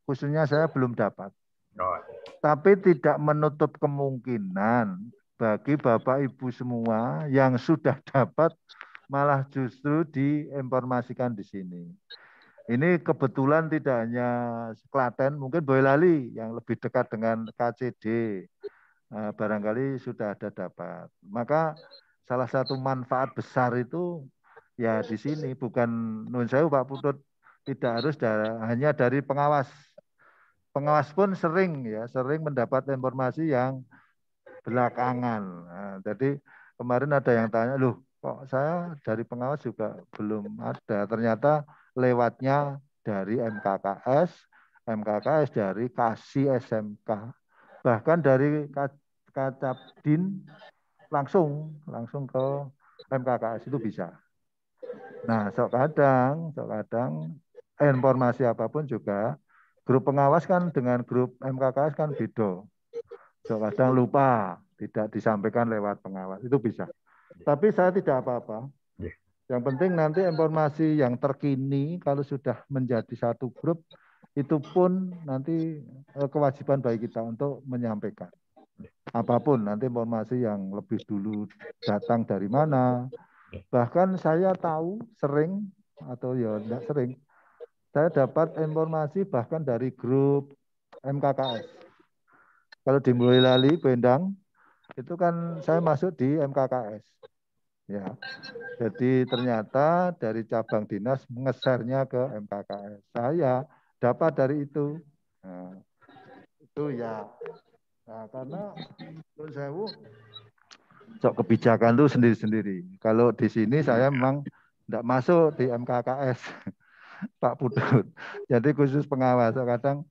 khususnya saya belum dapat. Tapi tidak menutup kemungkinan bagi Bapak Ibu semua yang sudah dapat malah justru diinformasikan di sini. Ini kebetulan tidak hanya Klaten, mungkin Boyolali yang lebih dekat dengan KCD. Barangkali sudah ada dapat. Maka salah satu manfaat besar itu ya di sini, bukan nun sewu Pak Putut, tidak harus hanya dari pengawas. Pengawas pun sering mendapat informasi yang belakangan. Nah, jadi kemarin ada yang tanya, loh kok saya dari pengawas juga belum ada. Ternyata lewatnya dari MKKS, MKKS dari Kasih SMK, bahkan dari Kacabdin langsung ke MKKS itu bisa. Nah, sok kadang informasi apapun juga grup pengawas kan dengan grup MKKS kan beda. Sok kadang lupa, tidak disampaikan lewat pengawas, itu bisa. Tapi saya tidak apa-apa. Yang penting nanti informasi yang terkini kalau sudah menjadi satu grup, itu pun nanti kewajiban bagi kita untuk menyampaikan. Apapun nanti informasi yang lebih dulu datang dari mana. Bahkan saya tahu sering atau ya tidak sering, saya dapat informasi bahkan dari grup MKKS. Kalau di Boyolali, Bendang, itu kan saya masuk di MKKS. Ya, jadi ternyata dari cabang dinas nge-share-nya ke MKKS. Saya dapat dari itu. Nah, itu ya. Nah, karena menurut saya kebijakan itu sendiri-sendiri. Kalau di sini saya memang tidak masuk di MKKS, Pak Putut. Jadi khusus pengawas. Kadang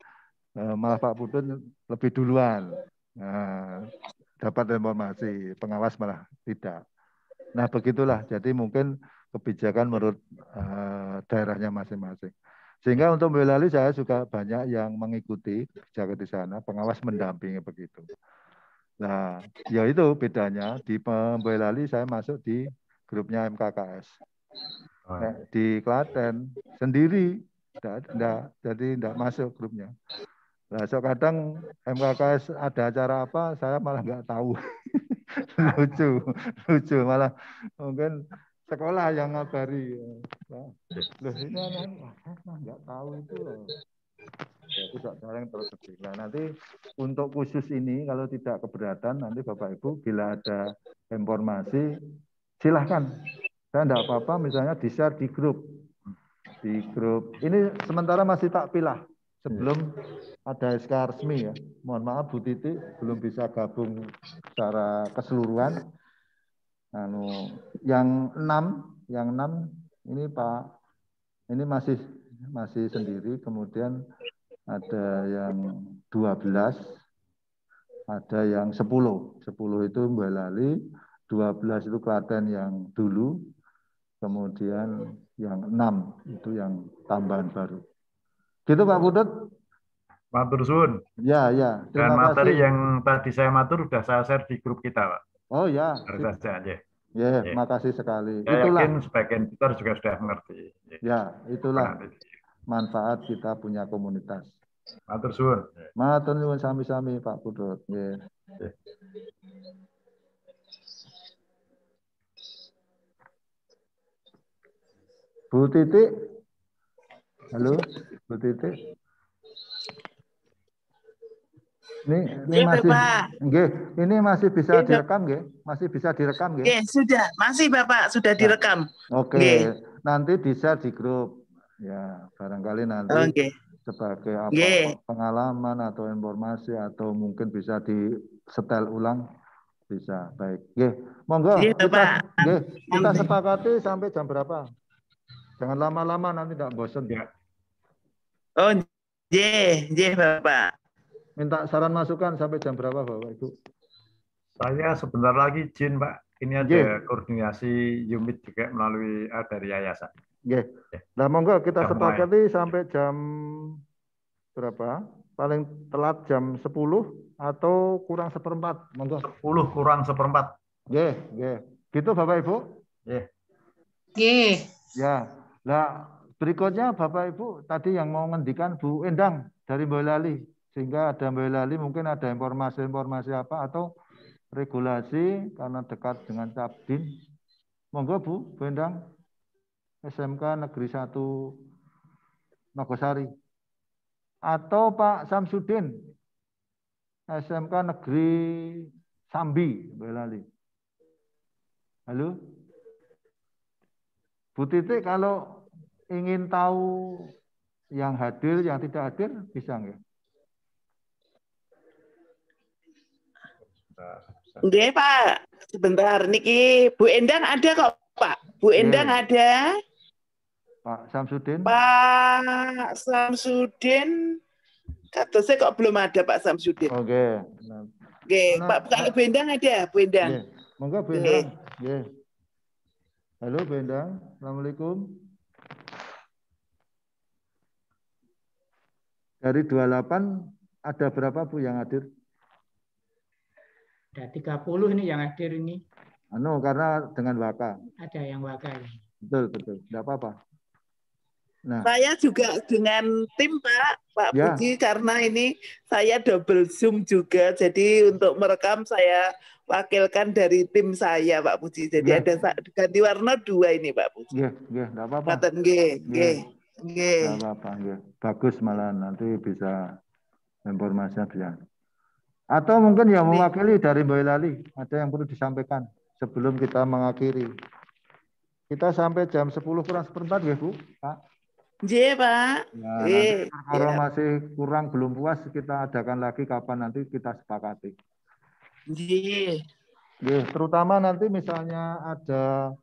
malah Pak Putut lebih duluan. Nah, dapat informasi, pengawas malah tidak. Nah, begitulah. Jadi mungkin kebijakan menurut daerahnya masing-masing. Sehingga untuk Boyolali saya juga banyak yang mengikuti kebijakan di sana, pengawas mendampingi begitu. Nah, ya itu bedanya. Di Boyolali saya masuk di grupnya MKKS. Nah, di Klaten sendiri, jadi tidak masuk grupnya. Nah, so kadang MKKS ada acara apa, saya malah nggak tahu. lucu malah mungkin sekolah yang ngabari. Loh, ini anak nggak tahu itu loh. Ya, tidak jarang terjadi. Nah, nanti untuk khusus ini kalau tidak keberatan, nanti Bapak Ibu bila ada informasi silahkan. Saya tidak apa-apa, misalnya di-share di grup. Di grup ini sementara masih tak pilih. Sebelum ada SK resmi ya. Mohon maaf Bu Titi belum bisa gabung secara keseluruhan. Yang 6 ini Pak, ini masih sendiri, kemudian ada yang 12, ada yang 10 itu Boyolali, 12 itu Klaten yang dulu, kemudian yang 6 itu yang tambahan baru. Gitu Pak Putut. Matur suwun. Ya. Dan materi yang tadi saya matur sudah saya share di grup kita, Pak. Oh ya. Ya, makasih sekali. Saya yakin sebagian besar juga sudah mengerti. Ya, itulah manfaat kita punya komunitas. Matur suwun. Matur nuwun sami-sami Pak Putut. Nggih. Bu Titik. Halo, Bu Titik. Ini masih nggih, ini masih bisa direkam nggih? Masih bisa direkam nggih? Nggih, sudah. Masih Bapak, sudah direkam. Oke. Nanti di-share di grup. Ya, barangkali nanti sebagai apa pengalaman atau informasi atau mungkin bisa di-setel ulang bisa. Baik. Nggih, monggo kita sepakati sampai jam berapa? Jangan lama-lama nanti tidak bosan ya. Oh, nggih Bapak. Minta saran masukan sampai jam berapa Bapak Ibu? Saya sebentar lagi izin Pak. Ini ada koordinasi unit juga melalui dari yayasan. Nggih. Nah, monggo kita sepakati sampai jam berapa? Paling telat jam 10 atau kurang seperempat. Monggo. 10 kurang seperempat. Nggih, nggih. Gitu Bapak Ibu? Nggih. Nggih. Ya. Nah, berikutnya Bapak Ibu tadi yang mau ngendikan Bu Endang dari Boyolali. Sehingga ada Boyolali mungkin ada informasi-informasi apa atau regulasi karena dekat dengan Cabdin. Monggo Bu Endang. SMK Negeri 1 Nogosari. Atau Pak Samsudin, SMK Negeri Sambi, Boyolali. Halo? Bu Titik kalau ingin tahu yang hadir, yang tidak hadir, bisa nggak? Nggih Pak, sebentar. Niki Bu Endang ada kok Pak. Bu Endang ada. Pak Samsudin? Pak Samsudin, katanya kok belum ada Pak Samsudin. Oke. Oke, Pak kalau Bu Endang ada, Bu Endang. Monggo Bu Endang. Halo Bu Endang, Assalamualaikum. Dari 28 ada berapa Bu yang hadir? Ada 30 ini yang hadir ini. Karena dengan waka. Ada yang waka. Betul, tidak apa-apa. Nah, saya juga dengan tim Pak Puji karena ini saya double Zoom juga, jadi untuk merekam saya wakilkan dari tim saya Pak Puji. Jadi ada ganti warna 2 ini Pak Puji. Tidak apa-apa. Nggih. Tidak apa-apa. Bagus malah nanti bisa informasinya bisa. Atau mungkin yang mewakili dari Boyolali ada yang perlu disampaikan sebelum kita mengakhiri. Kita sampai jam 10 kurang seperempat ya Bu, Pak. Iya Pak. Nah, kalau masih kurang belum puas kita adakan lagi kapan nanti kita sepakati. Iya. Terutama nanti misalnya ada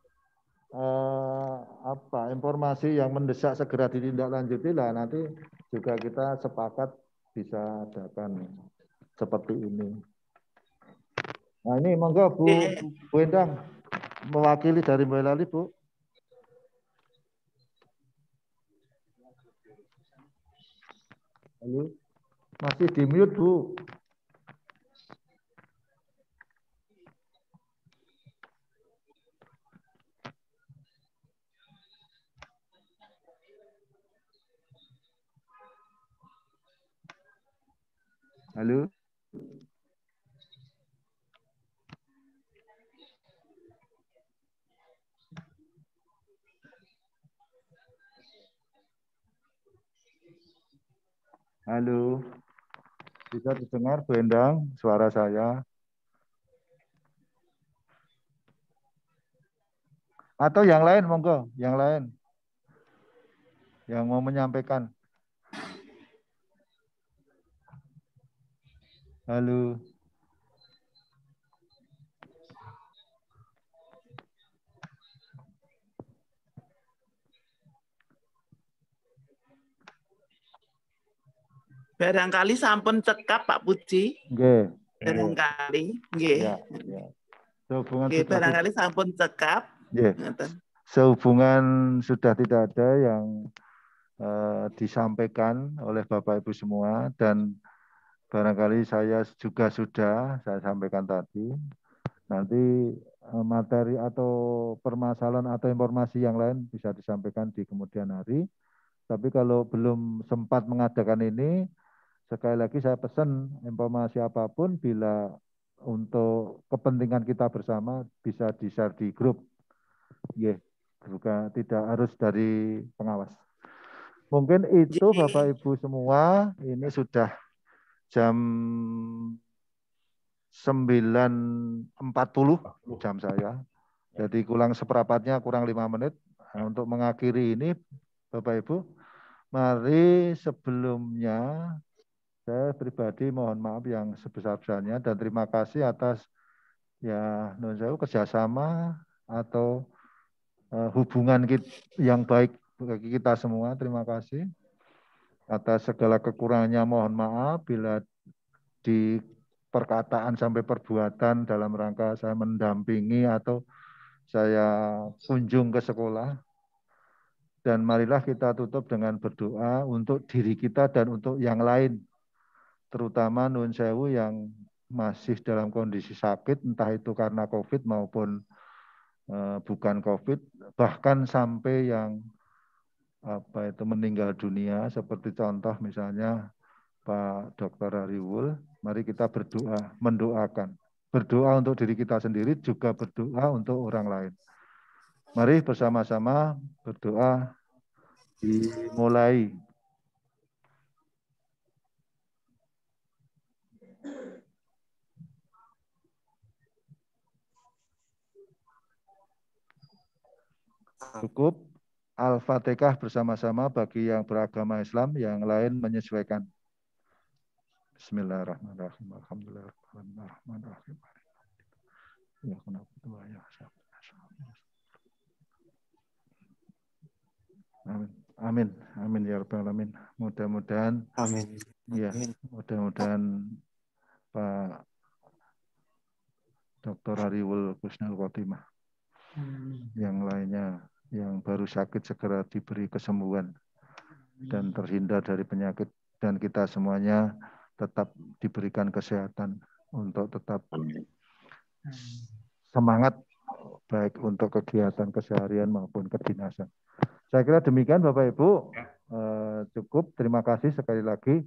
informasi yang mendesak segera ditindaklanjuti lah nanti juga kita sepakat bisa adakan seperti ini. Nah ini monggo Bu Endang mewakili dari Boyolali Bu. Halo, masih di mute Bu. Halo. Halo, bisa didengar Bu Endang suara saya? Atau yang lain monggo, yang lain yang mau menyampaikan. Halo. Barangkali sampun cekap Pak Puji. Nggih. Barangkali, nggih. Ya. Sehubungan barangkali sampun cekap. Sehubungan sudah tidak ada yang disampaikan oleh Bapak Ibu semua dan barangkali saya juga sudah saya sampaikan tadi. Nanti materi atau permasalahan atau informasi yang lain bisa disampaikan di kemudian hari. Tapi kalau belum sempat mengadakan ini, sekali lagi saya pesan informasi apapun bila untuk kepentingan kita bersama bisa di-share di grup. Yeah, juga tidak harus dari pengawas. Mungkin itu Bapak Ibu semua, ini sudah jam 9.40 jam saya. Jadi kurang seperempatnya, kurang 5 menit. Nah, untuk mengakhiri ini Bapak Ibu, mari sebelumnya saya pribadi mohon maaf yang sebesar-besarnya dan terima kasih atas ya nun sewu kerjasama atau hubungan yang baik bagi kita semua. Terima kasih atas segala kekurangannya. Mohon maaf bila di perkataan sampai perbuatan dalam rangka saya mendampingi atau saya kunjung ke sekolah. Dan marilah kita tutup dengan berdoa untuk diri kita dan untuk yang lain, terutama nun sewu yang masih dalam kondisi sakit, entah itu karena COVID maupun bukan COVID, bahkan sampai yang meninggal dunia, seperti contoh misalnya Pak Dr. Hariwul. Mari kita berdoa, mendoakan. Berdoa untuk diri kita sendiri, juga berdoa untuk orang lain. Mari bersama-sama berdoa dimulai. Cukup Al-Fatihah bersama-sama bagi yang beragama Islam, yang lain menyesuaikan. Bismillahirrahmanirrahim. Alhamdulillahirrahmanirrahim. Amin. Amin. Amin ya rabbal alamin. Mudah-mudahan amin. Ya, mudah-mudahan Pak Dr. Hariwul Husnul Khotimah. Yang lainnya yang baru sakit segera diberi kesembuhan dan terhindar dari penyakit, dan kita semuanya tetap diberikan kesehatan untuk tetap semangat baik untuk kegiatan keseharian maupun kedinasan. Saya kira demikian Bapak Ibu. Cukup. Terima kasih sekali lagi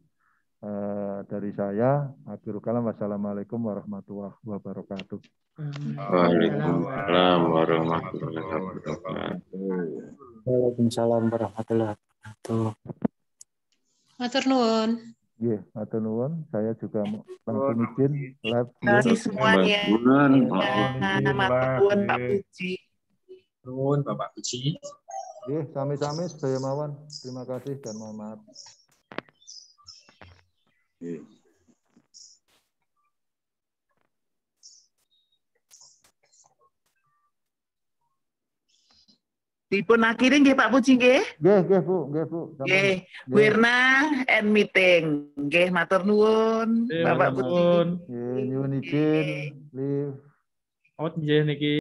dari saya. Akhirul kalam. Wassalamualaikum warahmatullahi wabarakatuh. Waalaikumsalam warahmatullahi wabarakatuh. Waalaikumsalam warahmatullahi wabarakatuh. Matur nuwun. Iya, matur nuwun. Saya juga langsung izin live. Terima kasih semuanya. Matur nuwun Pak Puji. Nuwun Bapak Puji. Iya, sami-sami sedaya mawon. Terima kasih dan mohon maaf. Dipun akhiri nggih Pak Puji nggih? Nggih, Bu, Nggih, Bu Irna end meeting. Nggih, matur nuwun Bapak Puji. Nggih, nyuwun izin live. Out nggih niki.